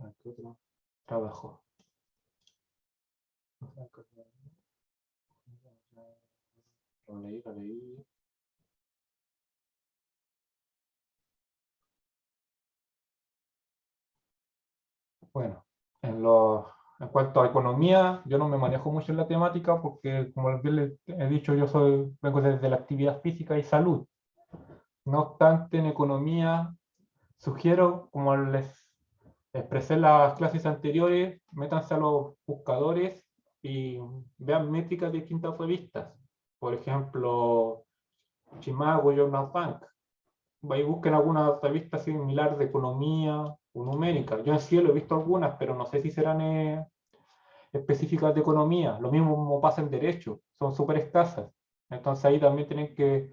[SPEAKER 2] Aquí otro trabajo. Lo leí. Bueno, en cuanto a economía, yo no me manejo mucho en la temática porque, como bien les he dicho, vengo desde la actividad física y salud. No obstante, en economía sugiero, como les expresé en las clases anteriores, métanse a los buscadores y vean métricas de distintas revistas. Por ejemplo, Chimago, Journal Bank. Ahí busquen alguna revista similar de economía o numérica. Yo en sí he visto algunas, pero no sé si serán específicas de economía. Lo mismo como pasa en derecho, son súper escasas. Entonces ahí también tienen que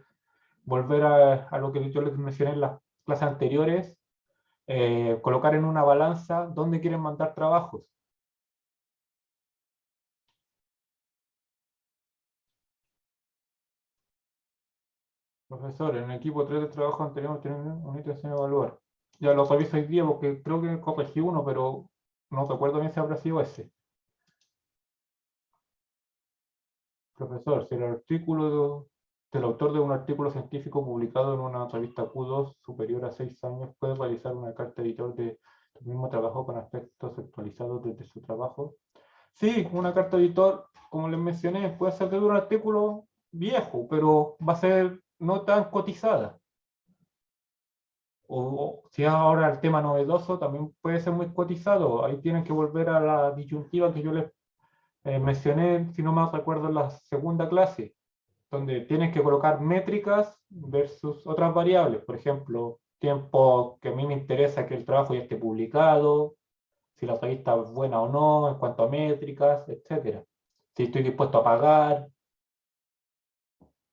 [SPEAKER 2] volver a lo que yo les mencioné en las clases anteriores, colocar en una balanza dónde quieren mandar trabajos. Profesor, en el equipo 3 de trabajo anterior tenemos una intención de evaluar. Ya lo reviso hoy día porque creo que corregí uno, pero no recuerdo bien si habrá sido ese. Profesor, si el artículo del autor de un artículo científico publicado en una revista Q2 superior a 6 años puede realizar una carta editor de su mismo trabajo con aspectos actualizados desde su trabajo. Sí, una carta editor, como les mencioné, puede ser de un artículo viejo, pero va a ser no tan cotizada. O si ahora el tema novedoso, también puede ser muy cotizado. Ahí tienen que volver a la disyuntiva que yo les mencioné, si no mal recuerdo, en la segunda clase, donde tienes que colocar métricas versus otras variables. Por ejemplo, tiempo que a mí me interesa que el trabajo ya esté publicado, si la revista es buena o no, en cuanto a métricas, etcétera. Si estoy dispuesto a pagar.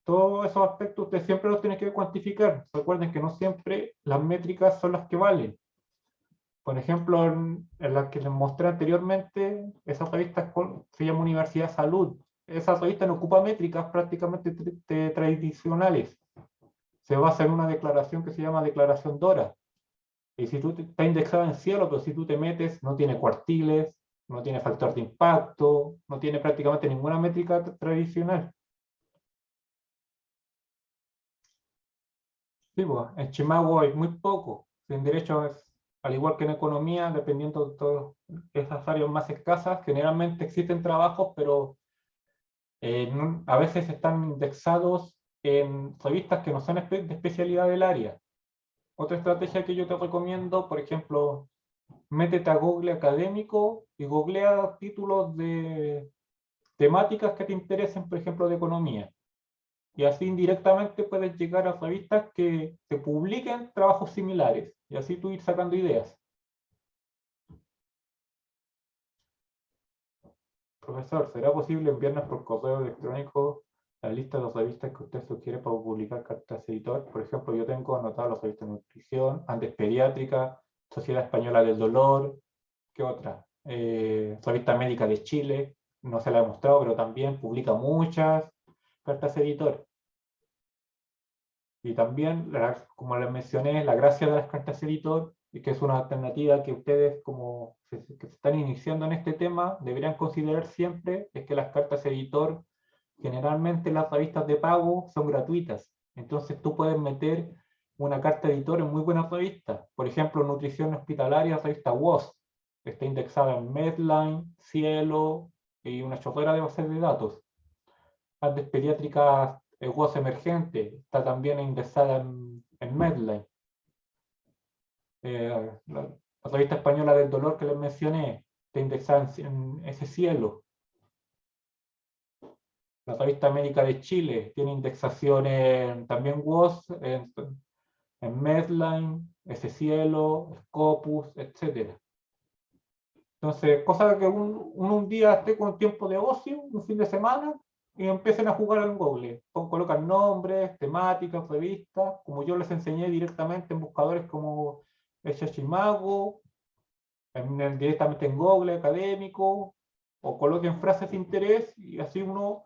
[SPEAKER 2] Todos esos aspectos usted siempre los tiene que cuantificar. Recuerden que no siempre las métricas son las que valen. Por ejemplo, en la que les mostré anteriormente, esa revista se llama Universidad de Salud. Esa revista no ocupa métricas prácticamente tradicionales. Se basa en una declaración que se llama Declaración Dora. Y si tú está indexada en cielo, pero si tú te metes, no tiene cuartiles, no tiene factor de impacto, no tiene prácticamente ninguna métrica tradicional. Sí, pues, en Chimago hay muy poco. En derecho es, al igual que en economía, dependiendo de todas esas áreas más escasas, generalmente existen trabajos, pero a veces están indexados en revistas que no son de especialidad del área. Otra estrategia que yo te recomiendo, por ejemplo, métete a Google Académico y googlea títulos de temáticas que te interesen, por ejemplo, de economía. Y así indirectamente puedes llegar a revistas que te publiquen trabajos similares. Y así tú ir sacando ideas. Profesor, ¿será posible enviarnos por correo electrónico la lista de las revistas que usted sugiere para publicar cartas editor? Por ejemplo, yo tengo anotadas las revistas de nutrición, Andes Pediátrica, Sociedad Española del Dolor, ¿qué otra? Revista Médica de Chile, no se la he mostrado, pero también publica muchas cartas editor. Y también, como les mencioné, la gracia de las cartas editor, y que es una alternativa que ustedes, como que se están iniciando en este tema, deberían considerar siempre, es que las cartas editor, generalmente las revistas de pago son gratuitas. Entonces tú puedes meter una carta editor en muy buenas revistas. Por ejemplo, Nutrición Hospitalaria, revista WOS, que está indexada en Medline, Cielo y una chorrera de bases de datos. Andes Pediátricas WOS Emergente, está también indexada en Medline. La revista española del dolor que les mencioné, está indexada en ese Cielo. La revista Médica de Chile tiene indexación también WOS, en Medline, ese Cielo, Scopus, etc. Entonces, cosa que un día esté con tiempo de ocio, un fin de semana, y empiecen a jugar en Google. Colocan nombres, temáticas, revistas, como yo les enseñé directamente en buscadores como Chimago, directamente en Google académico, o coloquen frases de interés, y así uno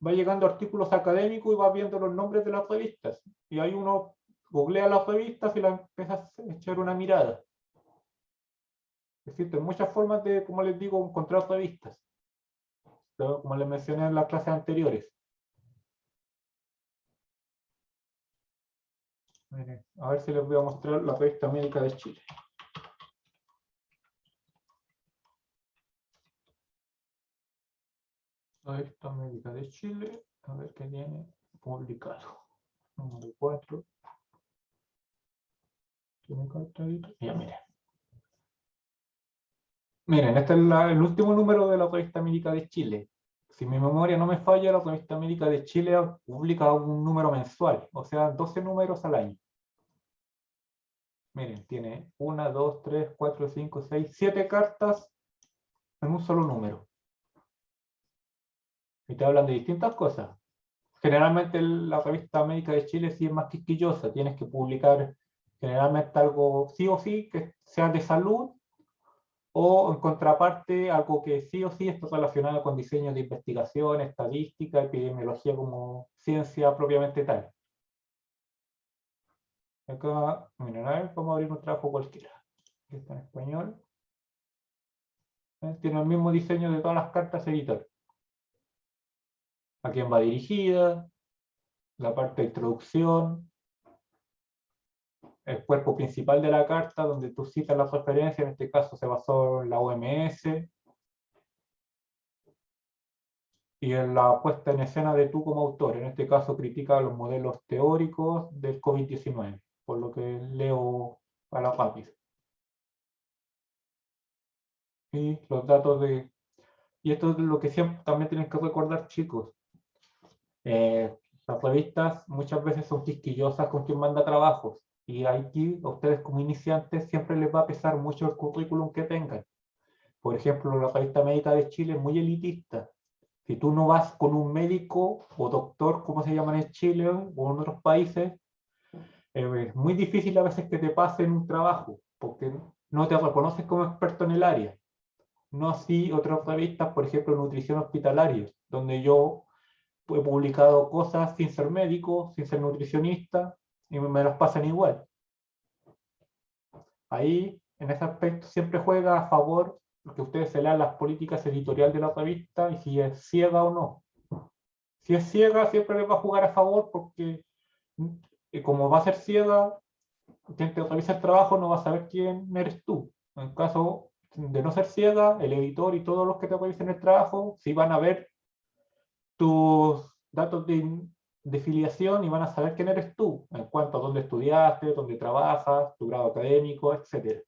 [SPEAKER 2] va llegando a artículos académicos y va viendo los nombres de las revistas. Y ahí uno googlea las revistas y las empieza a echar una mirada. Existen muchas formas de, como les digo, encontrar revistas. pero como les mencioné en las clases anteriores. Miren, a ver si les voy a mostrar la revista médica de Chile. La revista médica de Chile, a ver qué tiene publicado. Número 4. ¿Tiene cartadito? Ya, miren. Miren, este es el último número de la revista médica de Chile. Si mi memoria no me falla, la revista médica de Chile publica un número mensual, o sea, 12 números al año. Miren, tiene 1, 2, 3, 4, 5, 6, 7 cartas en un solo número. Y te hablan de distintas cosas. Generalmente la revista médica de Chile sí es más quisquillosa. Tienes que publicar generalmente algo sí o sí que sea de salud, o en contraparte algo que sí o sí está relacionado con diseño de investigación, estadística, epidemiología como ciencia propiamente tal. Acá, miren, a ver, vamos a abrir un trabajo cualquiera. Aquí está en español. Tiene el mismo diseño de todas las cartas editor. A quién va dirigida, la parte de introducción, el cuerpo principal de la carta, donde tú citas las referencias, en este caso se basó en la OMS, y en la puesta en escena de tú como autor, en este caso critica los modelos teóricos del COVID-19, por lo que leo a la rápida. Y los datos de... Y esto es lo que siempre también tienen que recordar, chicos. Las revistas muchas veces son quisquillosas con quien manda trabajos, y aquí a ustedes como iniciantes siempre les va a pesar mucho el currículum que tengan. Por ejemplo, la revista médica de Chile es muy elitista. Si tú no vas con un médico o doctor, como se llaman en Chile o en otros países, es muy difícil a veces que te pasen un trabajo, porque no te reconoces como experto en el área. No así otras revistas, por ejemplo, Nutrición Hospitalaria, donde yo he publicado cosas sin ser médico, sin ser nutricionista, y me las pasan igual. Ahí, en ese aspecto, siempre juega a favor que ustedes se lean las políticas editoriales de la revista y si es ciega o no. Si es ciega, siempre les va a jugar a favor porque como va a ser ciega, quien te revisa el trabajo no va a saber quién eres tú. En caso de no ser ciega, el editor y todos los que te revisen el trabajo sí van a ver tus datos de filiación y van a saber quién eres tú, en cuanto a dónde estudiaste, dónde trabajas, tu grado académico, etc.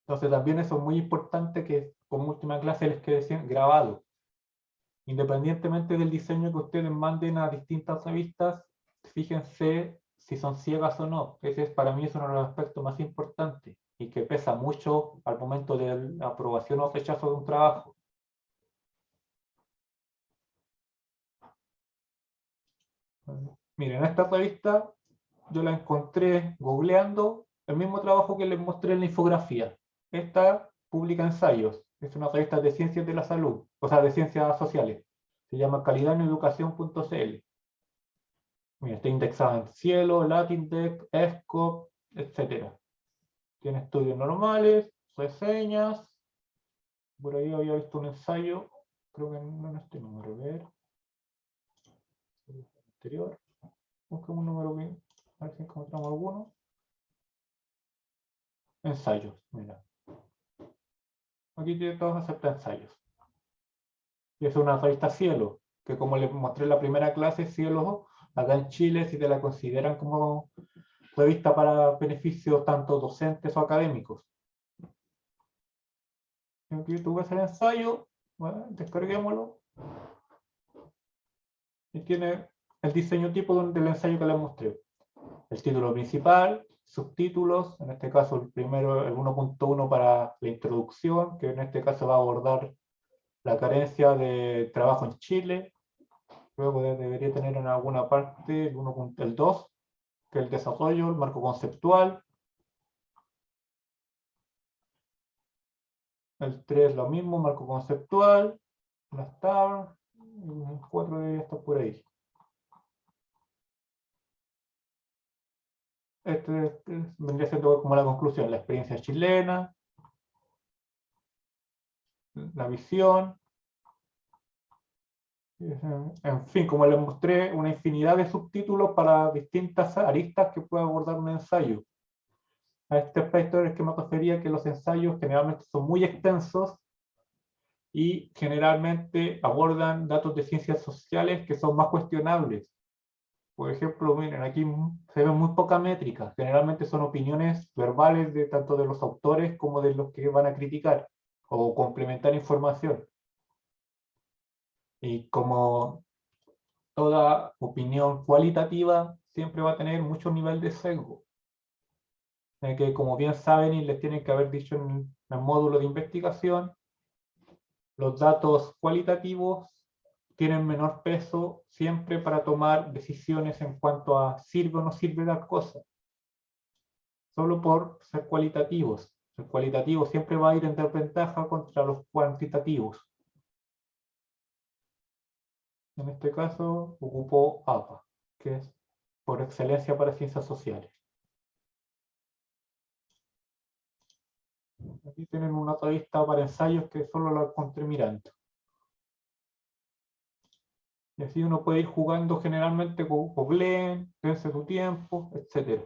[SPEAKER 2] Entonces también eso es muy importante que como última clase les quede grabado. Independientemente del diseño que ustedes manden a distintas revistas, fíjense si son ciegas o no. Ese es, para mí es uno de los aspectos más importantes y que pesa mucho al momento de la aprobación o rechazo de un trabajo. Miren, esta revista yo la encontré googleando el mismo trabajo que les mostré en la infografía. Esta publica ensayos, es una revista de ciencias de la salud, o sea, de ciencias sociales. Se llama calidadeneducación.cl. Mira, está indexada en Cielo, LatinDex, ESCO, etc. Tiene estudios normales, reseñas. Por ahí había visto un ensayo, creo que no en este número, a ver. Anterior. Busquemos un número bien, a ver si encontramos alguno. Ensayos, mira. Aquí todos aceptan ensayos. Y es una revista Cielo, que como les mostré en la primera clase, Cielo, acá en Chile, si te la consideran como revista para beneficios tanto docentes o académicos. Aquí tú ves el ensayo, bueno, descarguémoslo. Y tiene el diseño tipo del ensayo que les mostré. El título principal, subtítulos, en este caso el primero, el 1.1 para la introducción, que en este caso va a abordar la carencia de trabajo en Chile. Luego debería tener en alguna parte el 2, que es el desarrollo, el marco conceptual. El 3 lo mismo, marco conceptual, las tablas, el 4 debería estar por ahí. Este vendría siendo como la conclusión, la experiencia chilena. la visión. En fin, como les mostré, una infinidad de subtítulos para distintas aristas que puede abordar un ensayo. A este aspecto es que me refería, que los ensayos generalmente son muy extensos y generalmente abordan datos de ciencias sociales que son más cuestionables. Por ejemplo, miren, aquí se ve muy poca métrica. Generalmente son opiniones verbales de tanto de los autores como de los que van a criticar o complementar información. Y como toda opinión cualitativa, siempre va a tener mucho nivel de sesgo. Que como bien saben y les tienen que haber dicho en el módulo de investigación, los datos cualitativos tienen menor peso siempre para tomar decisiones en cuanto a sirve o no sirve la cosa. Solo por ser cualitativos. El cualitativo siempre va a ir en desventaja contra los cuantitativos. En este caso, ocupó APA, que es por excelencia para ciencias sociales. Aquí tienen una revista para ensayos que solo la encontré mirando. Y así uno puede ir jugando generalmente con Glen, dense tu tiempo, etc.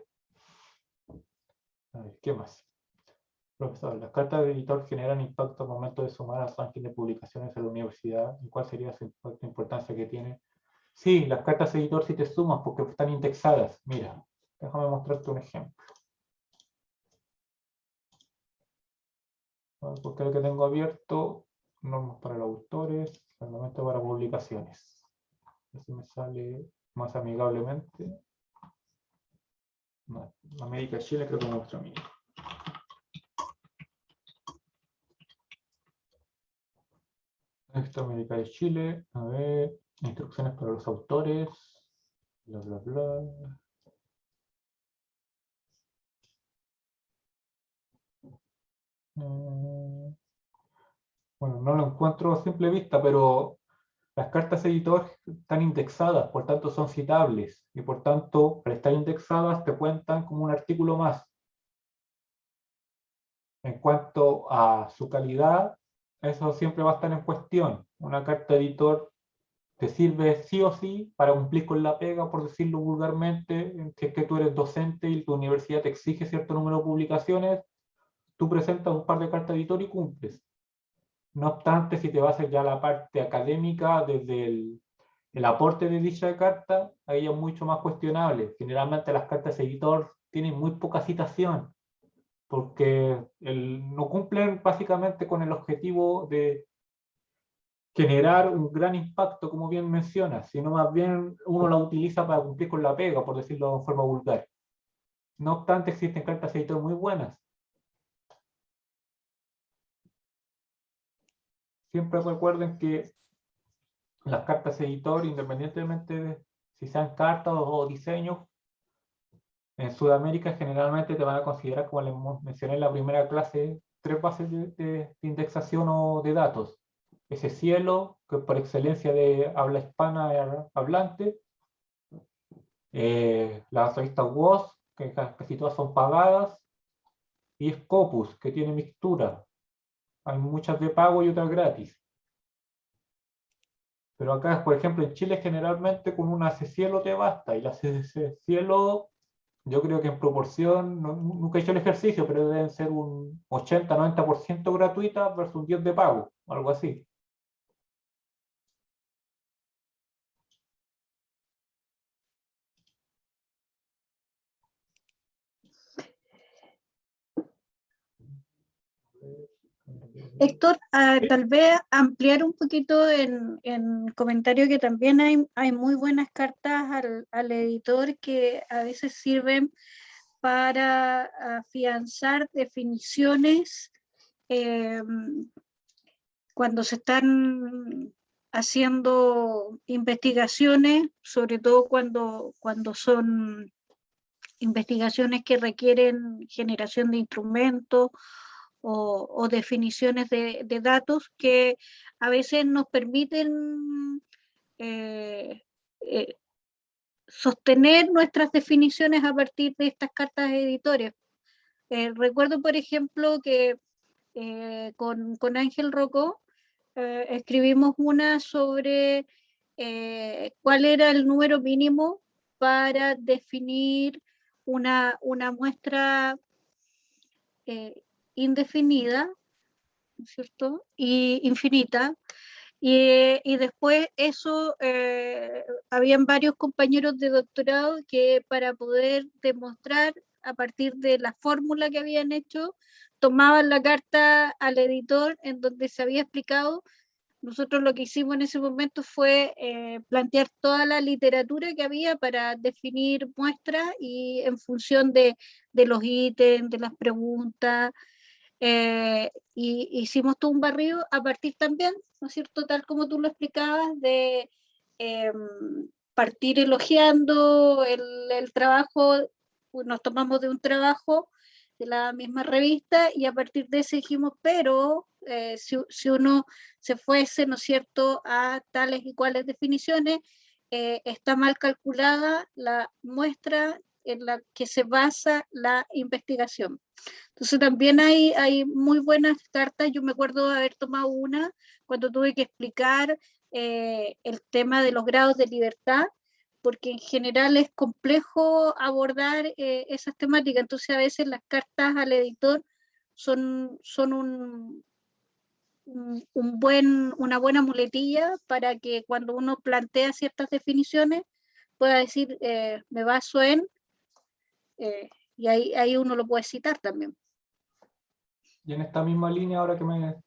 [SPEAKER 2] A ver, ¿qué más? Profesor, las cartas de editor generan impacto al momento de sumar al ranking de publicaciones en la universidad. ¿Y cuál sería su impacto, importancia que tiene? Sí, las cartas de editor sí te suman porque están indexadas. Mira, déjame mostrarte un ejemplo. Porque el que tengo abierto, normas para los autores, reglamento para publicaciones. Así me sale más amigablemente. América de Chile creo que me muestra a mí. Esto, América de Chile. A ver, instrucciones para los autores. Bla, bla, bla. Bueno, no lo encuentro a simple vista, pero las cartas editor están indexadas, por tanto son citables, y por tanto, al estar indexadas, te cuentan como un artículo más. En cuanto a su calidad, eso siempre va a estar en cuestión. Una carta editor te sirve sí o sí para cumplir con la pega, por decirlo vulgarmente, si es que tú eres docente y tu universidad te exige cierto número de publicaciones, tú presentas un par de cartas editor y cumples. No obstante, si te vas a ya la parte académica, desde el aporte de dicha carta, ahí es mucho más cuestionable. Generalmente las cartas editor tienen muy poca citación, porque no cumplen básicamente con el objetivo de generar un gran impacto, como bien mencionas, sino más bien uno la utiliza para cumplir con la pega, por decirlo de forma vulgar. No obstante, existen cartas editor muy buenas. Siempre recuerden que las cartas editor, independientemente de si sean cartas o diseños, en Sudamérica generalmente te van a considerar, como les mencioné en la primera clase, 3 bases de indexación o de datos. Ese Cielo, que por excelencia de habla hispana hablante, las revistas WOS, que casi todas son pagadas, y Scopus, que tiene mixtura. Hay muchas de pago y otras gratis. Pero acá, por ejemplo, en Chile generalmente con una C-Cielo te basta, y la C-Cielo yo creo que en proporción, nunca he hecho el ejercicio, pero deben ser un 80-90% gratuita versus un 10% de pago, algo así.
[SPEAKER 1] Héctor, tal vez ampliar un poquito en comentario que también hay muy buenas cartas al editor que a veces sirven para afianzar definiciones cuando se están haciendo investigaciones, sobre todo cuando son investigaciones que requieren generación de instrumentos o definiciones de datos que a veces nos permiten sostener nuestras definiciones a partir de estas cartas editores. Recuerdo, por ejemplo, que con Ángel Rocó, escribimos una sobre cuál era el número mínimo para definir una muestra indefinida, ¿no es cierto? Y infinita. Y después eso, habían varios compañeros de doctorado que para poder demostrar a partir de la fórmula que habían hecho, tomaban la carta al editor en donde se había explicado. Nosotros lo que hicimos en ese momento fue plantear toda la literatura que había para definir muestras y en función de los ítems, de las preguntas, y hicimos todo un barrido a partir también, ¿no es cierto?, tal como tú lo explicabas, de eh, partir elogiando el trabajo, nos tomamos de un trabajo de la misma revista y a partir de ese dijimos, pero si uno se fuese, ¿no es cierto?, a tales y cuales definiciones, está mal calculada la muestra en la que se basa la investigación. Entonces también hay muy buenas cartas. Yo me acuerdo de haber tomado una cuando tuve que explicar el tema de los grados de libertad, porque en general es complejo abordar esas temáticas. Entonces a veces las cartas al editor son una buena muletilla para que cuando uno plantea ciertas definiciones pueda decir, me baso en, y ahí uno lo puede citar también.
[SPEAKER 2] Y en esta misma línea, ahora que me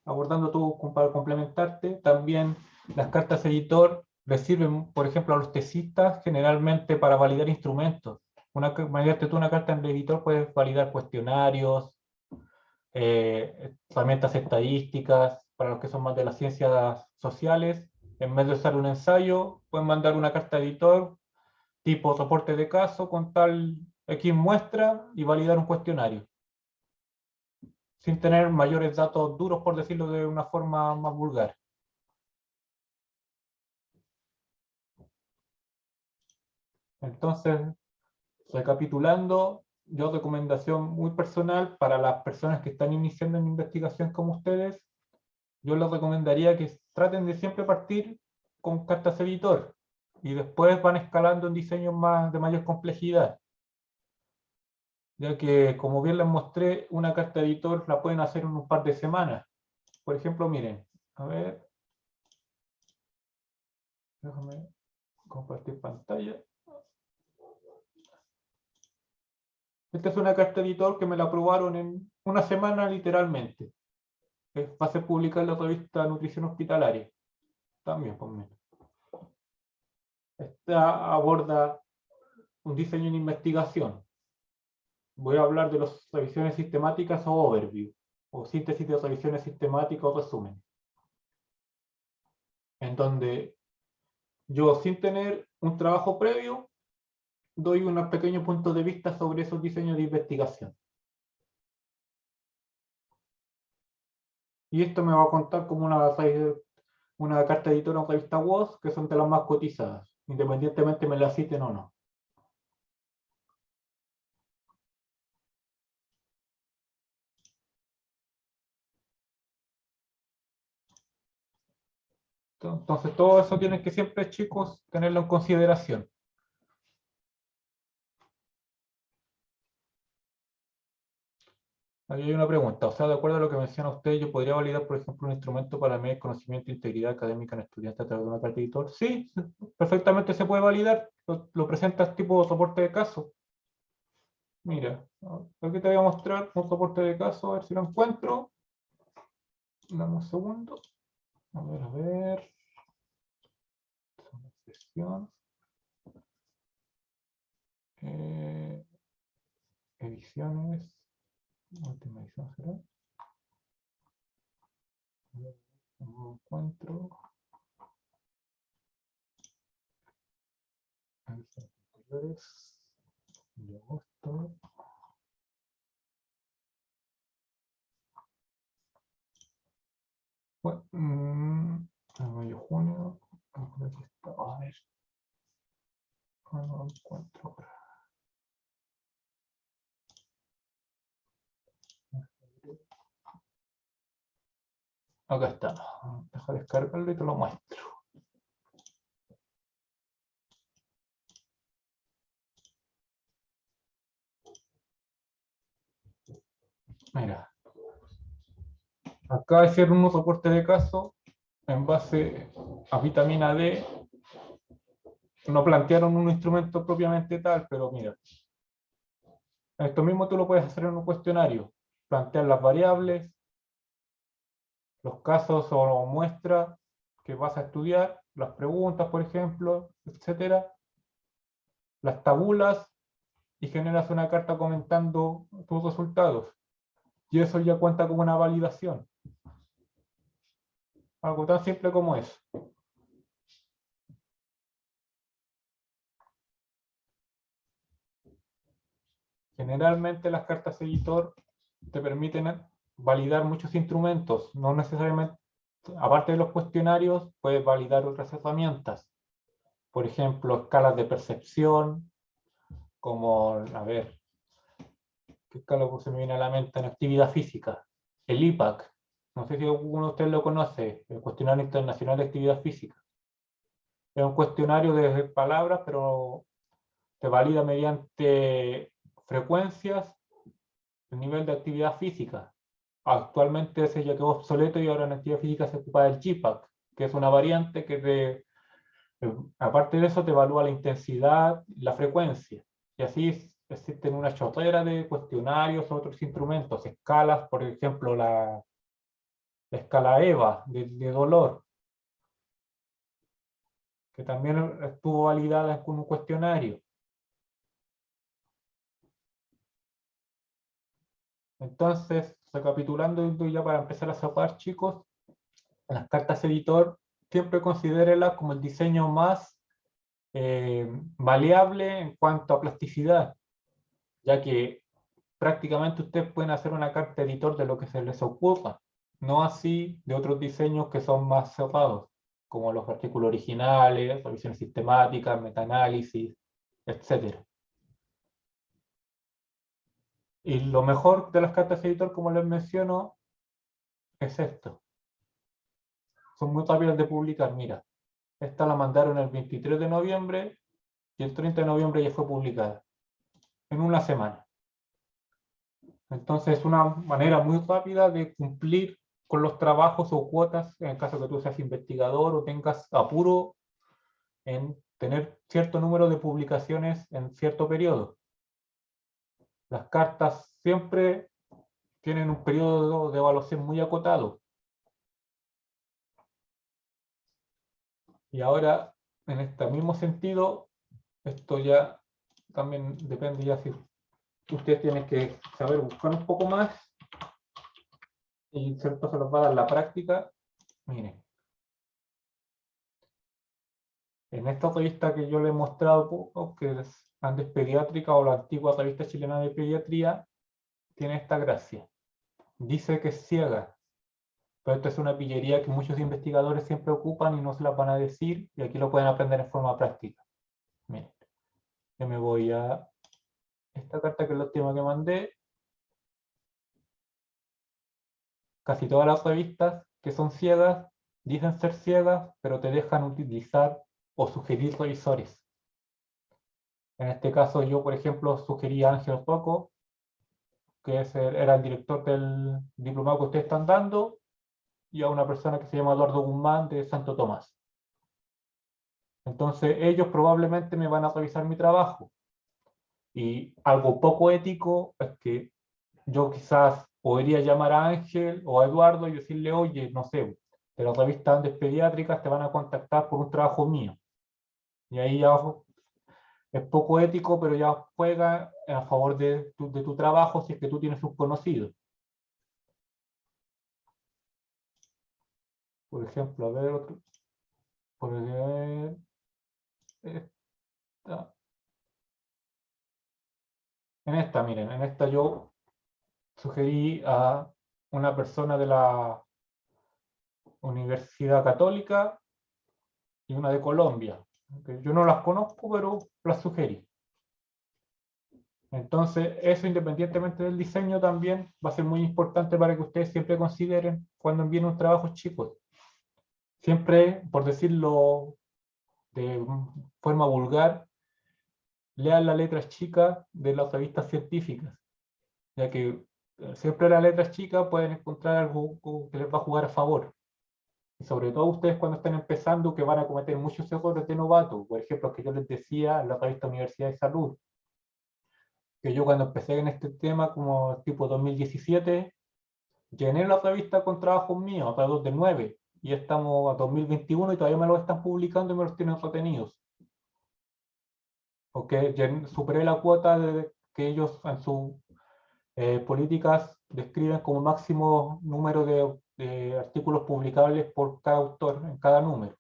[SPEAKER 2] abordando tú para complementarte, también las cartas editor les sirven, por ejemplo, a los tesistas generalmente para validar instrumentos. Mediante tú una carta en el editor puedes validar cuestionarios, herramientas estadísticas, para los que son más de las ciencias sociales. En vez de usar un ensayo, pueden mandar una carta editor tipo soporte de caso con tal X muestra y validar un cuestionario, sin tener mayores datos duros, por decirlo de una forma más vulgar. Entonces, recapitulando, yo recomendación muy personal para las personas que están iniciando en investigación como ustedes, yo les recomendaría que traten de siempre partir con cartas editor y después van escalando en diseños de mayor complejidad, ya que como bien les mostré, una carta editor la pueden hacer en un par de semanas. Por ejemplo, miren, a ver, déjame compartir pantalla. Esta es una carta editor que me la aprobaron en una semana literalmente. Va a ser publicada en la revista Nutrición Hospitalaria. También, pues, esta aborda un diseño de investigación. Voy a hablar de las revisiones sistemáticas o overview, o síntesis de revisiones sistemáticas o resumen. En donde yo, sin tener un trabajo previo, doy unos pequeños puntos de vista sobre esos diseños de investigación. Y esto me va a contar como una carta editora en revista WOS, que son de las más cotizadas, independientemente me la citen o no. Entonces todo eso tienen que siempre, chicos, tenerlo en consideración. Aquí hay una pregunta, o sea, de acuerdo a lo que menciona usted, ¿yo podría validar, por ejemplo, un instrumento para medir conocimiento e integridad académica en estudiantes a través de una carta editor? Sí, perfectamente se puede validar, lo presentas tipo soporte de caso. Mira, aquí te voy a mostrar un soporte de caso, a ver si lo encuentro. Dame un segundo. A ver. Sesión. Ediciones. Última edición será. No encuentro. Ediciones anteriores. De agosto. Bueno, mayo, junio. Aquí está. A ver. No encuentro ahora. Acá está. Deja descargarlo y te lo muestro. Mira. Acá hicieron un reporte de caso en base a vitamina D. No plantearon un instrumento propiamente tal, pero mira. Esto mismo tú lo puedes hacer en un cuestionario. Plantear las variables, los casos o muestras que vas a estudiar, las preguntas, por ejemplo, etcétera, las tabulas, y generas una carta comentando tus resultados. Y eso ya cuenta como una validación. Algo tan simple como eso. Generalmente las cartas editor te permiten validar muchos instrumentos, no necesariamente, aparte de los cuestionarios, puedes validar otras herramientas. Por ejemplo, escalas de percepción, como, a ver, ¿qué escala se me viene a la mente en actividad física? El IPAC. No sé si alguno de ustedes lo conoce, el Cuestionario Internacional de Actividad Física. Es un cuestionario de palabras, pero se valida mediante frecuencias el nivel de actividad física. Actualmente ese ya quedó obsoleto y ahora en actividad física se ocupa del GPAC, que es una variante que aparte de eso te evalúa la intensidad, la frecuencia. Y así existen una chorrera de cuestionarios, otros instrumentos, escalas, por ejemplo la escala EVA de dolor, que también estuvo validada con un cuestionario. Entonces, recapitulando ya para empezar a cerrar, chicos, las cartas editor siempre considérenlas como el diseño más maleable en cuanto a plasticidad, ya que prácticamente ustedes pueden hacer una carta editor de lo que se les ocurra, no así de otros diseños que son más cerrados, como los artículos originales, revisiones sistemáticas, metaanálisis, etc. Y lo mejor de las cartas editor, como les menciono, es esto. Son muy rápidas de publicar. Mira, esta la mandaron el 23 de noviembre y el 30 de noviembre ya fue publicada, en una semana. Entonces es una manera muy rápida de cumplir con los trabajos o cuotas, en el caso que tú seas investigador o tengas apuro en tener cierto número de publicaciones en cierto periodo. Las cartas siempre tienen un periodo de evaluación muy acotado. Y ahora, en este mismo sentido, esto ya también depende ya si ustedes tienen que saber buscar un poco más y cierto se los va a dar la práctica. Miren, en esta revista que yo les he mostrado, que es Andes Pediátrica o la antigua revista chilena de pediatría, tiene esta gracia. Dice que es ciega, pero esto es una pillería que muchos investigadores siempre ocupan y no se las van a decir, y aquí lo pueden aprender en forma práctica. Miren, yo me voy a esta carta que es la última que mandé. Casi todas las revistas que son ciegas dicen ser ciegas, pero te dejan utilizar o sugerir revisores. En este caso yo, por ejemplo, sugerí a Ángel Rocco, que era el director del diplomado que ustedes están dando, y a una persona que se llama Eduardo Guzmán de Santo Tomás. Entonces ellos probablemente me van a revisar mi trabajo. Y algo poco ético es que yo quizás podría llamar a Ángel o a Eduardo y decirle, oye, no sé, de las revistas Andes Pediátricas te van a contactar por un trabajo mío. Y ahí ya es poco ético, pero ya juega a favor de tu trabajo si es que tú tienes un conocido. Por ejemplo, a ver otro. Por ver, esta. Miren, en esta yo sugerí a una persona de la Universidad Católica y una de Colombia. Yo no las conozco, pero las sugerí. Entonces, eso independientemente del diseño también va a ser muy importante para que ustedes siempre consideren cuando envíen un trabajo, chicos. Siempre, por decirlo de forma vulgar, lean las letras chicas de las revistas científicas, ya que siempre las letras chicas pueden encontrar algo que les va a jugar a favor. Y sobre todo ustedes cuando estén empezando, que van a cometer muchos errores de novato. Por ejemplo, que yo les decía en la revista Universidad de Salud, que yo cuando empecé en este tema, como tipo 2017, llené la revista con trabajos míos, alrededor de 9, y estamos a 2021 y todavía me los están publicando y me los tienen retenidos. Porque superé la cuota de que ellos en sus políticas describen como máximo número de artículos publicables por cada autor en cada número.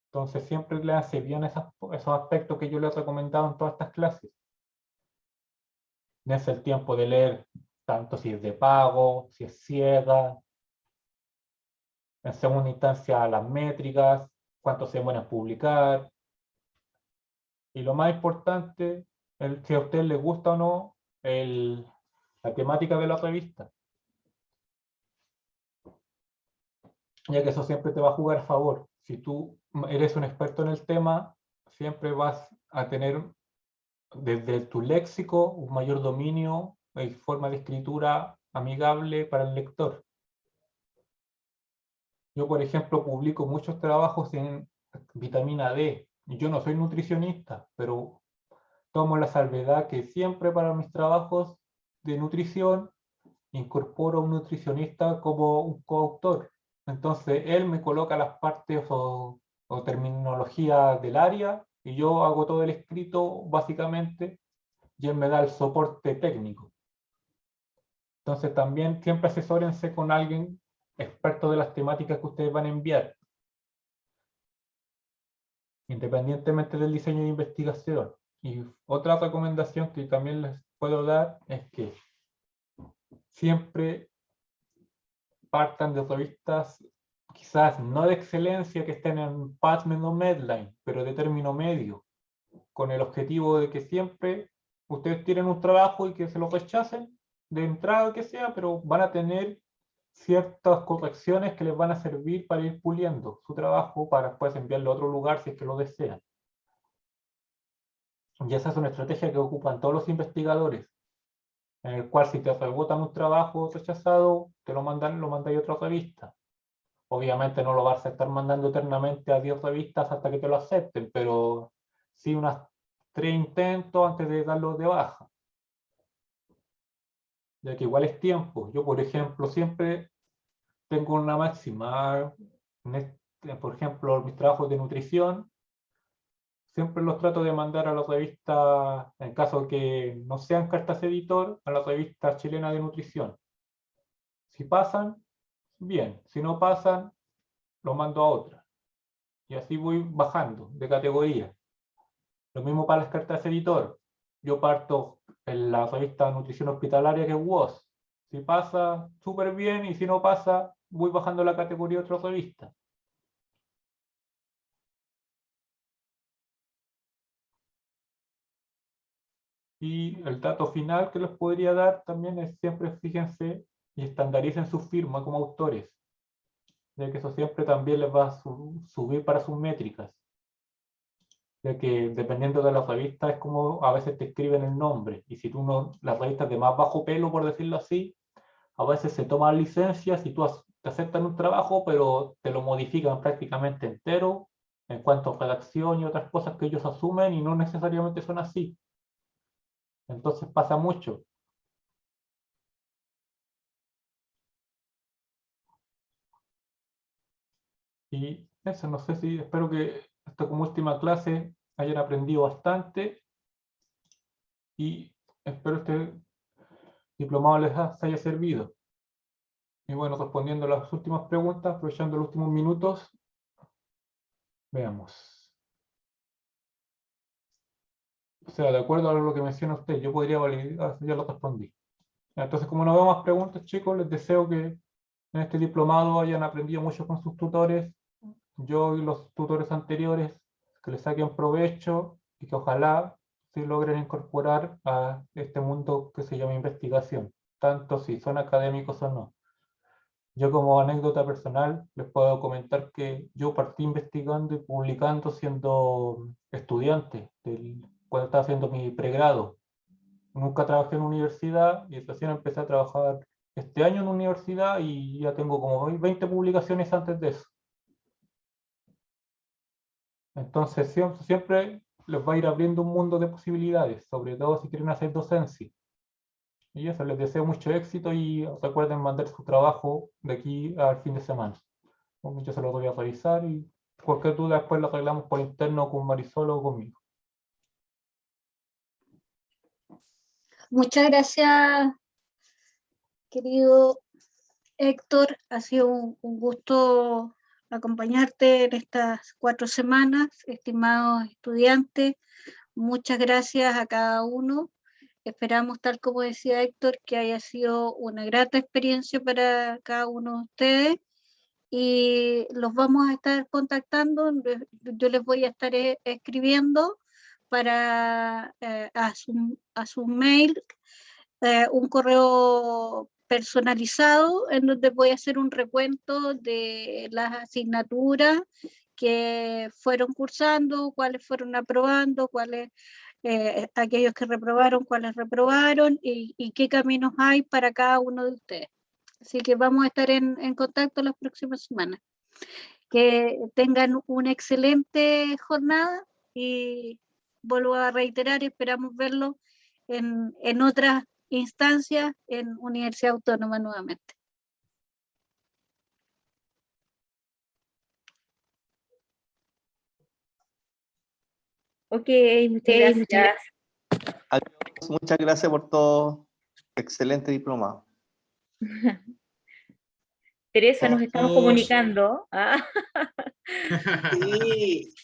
[SPEAKER 2] Entonces siempre léanse bien esos aspectos que yo les he recomendado en todas estas clases. Dense el tiempo de leer tanto si es de pago, si es ciega, en segunda instancia las métricas, cuánto se demoran en publicar, y lo más importante, si a usted le gusta o no la temática de la revista, ya que eso siempre te va a jugar a favor. Si tú eres un experto en el tema, siempre vas a tener desde tu léxico un mayor dominio y forma de escritura amigable para el lector. Yo, por ejemplo, publico muchos trabajos en vitamina D. Yo no soy nutricionista, pero tomo la salvedad que siempre para mis trabajos de nutrición incorporo a un nutricionista como un coautor. Entonces, él me coloca las partes o terminología del área y yo hago todo el escrito básicamente y él me da el soporte técnico. Entonces, también siempre asesórense con alguien experto de las temáticas que ustedes van a enviar, independientemente del diseño de investigación. Y otra recomendación que también les puedo dar es que siempre partan de revistas quizás no de excelencia que estén en PubMed o Medline, pero de término medio, con el objetivo de que siempre ustedes tienen un trabajo y que se lo rechacen de entrada que sea, pero van a tener ciertas correcciones que les van a servir para ir puliendo su trabajo para después enviarlo a otro lugar si es que lo desean. Y esa es una estrategia que ocupan todos los investigadores, en el cual si te rebotan un trabajo rechazado, te lo mandan a otra revista. Obviamente no lo vas a estar mandando eternamente a 10 revistas hasta que te lo acepten, pero sí unas 3 intentos antes de darlo de baja. Ya que igual es tiempo. Yo, por ejemplo, siempre tengo una máxima, por ejemplo, mis trabajos de nutrición, siempre los trato de mandar a la revista, en caso de que no sean cartas editor, a la revista chilena de nutrición. Si pasan, bien. Si no pasan, lo mando a otra. Y así voy bajando de categoría. Lo mismo para las cartas editor. Yo parto en la revista Nutrición Hospitalaria, que es WOS. Si pasa, súper bien, y si no pasa, voy bajando la categoría de otra revista. Y el dato final que les podría dar también es siempre fíjense y estandaricen su firma como autores, ya que eso siempre también les va a subir para sus métricas, ya que dependiendo de la revista es como a veces te escriben el nombre, y si tú no, las revistas de más bajo pelo, por decirlo así, a veces se toman licencias y tú te aceptan un trabajo, pero te lo modifican prácticamente entero en cuanto a redacción y otras cosas que ellos asumen y no necesariamente son así. Entonces pasa mucho. Y eso, no sé si, espero que esto como última clase hayan aprendido bastante y espero este diplomado les haya servido. Y bueno, respondiendo a las últimas preguntas, aprovechando los últimos minutos, veamos. O sea, de acuerdo a lo que menciona usted, yo podría validar, ya lo respondí. Entonces, como no veo más preguntas, chicos, les deseo que en este diplomado hayan aprendido mucho con sus tutores, yo y los tutores anteriores, que les saquen provecho y que ojalá se logren incorporar a este mundo que se llama investigación, tanto si son académicos o no. Yo como anécdota personal les puedo comentar que yo partí investigando y publicando siendo estudiante, cuando estaba haciendo mi pregrado. Nunca trabajé en universidad y recién empecé a trabajar este año en universidad y ya tengo como 20 publicaciones antes de eso. Entonces siempre les va a ir abriendo un mundo de posibilidades, sobre todo si quieren hacer docencia. Y eso, les deseo mucho éxito y recuerden mandar su trabajo de aquí al fin de semana. Yo se lo voy a revisar y cualquier duda después lo arreglamos por interno con Marisol o conmigo.
[SPEAKER 1] Muchas gracias, querido Héctor. Ha sido un gusto acompañarte en estas 4 semanas, estimados estudiantes. Muchas gracias a cada uno. Esperamos, tal como decía Héctor, que haya sido una grata experiencia para cada uno de ustedes y los vamos a estar contactando. Yo les voy a estar escribiendo para a su mail un correo personalizado en donde voy a hacer un recuento de las asignaturas que fueron cursando, cuáles fueron aprobando, cuáles aquellos que reprobaron, cuáles reprobaron y qué caminos hay para cada uno de ustedes. Así que vamos a estar en contacto las próximas semanas. Que tengan una excelente jornada y vuelvo a reiterar, esperamos verlo en otras instancias en Universidad Autónoma nuevamente.
[SPEAKER 4] Ok, muchas gracias.
[SPEAKER 5] Adiós, muchas gracias por todo. Excelente diplomado.
[SPEAKER 4] Teresa, nos estamos
[SPEAKER 3] Todos.
[SPEAKER 4] comunicando.
[SPEAKER 6] Sí.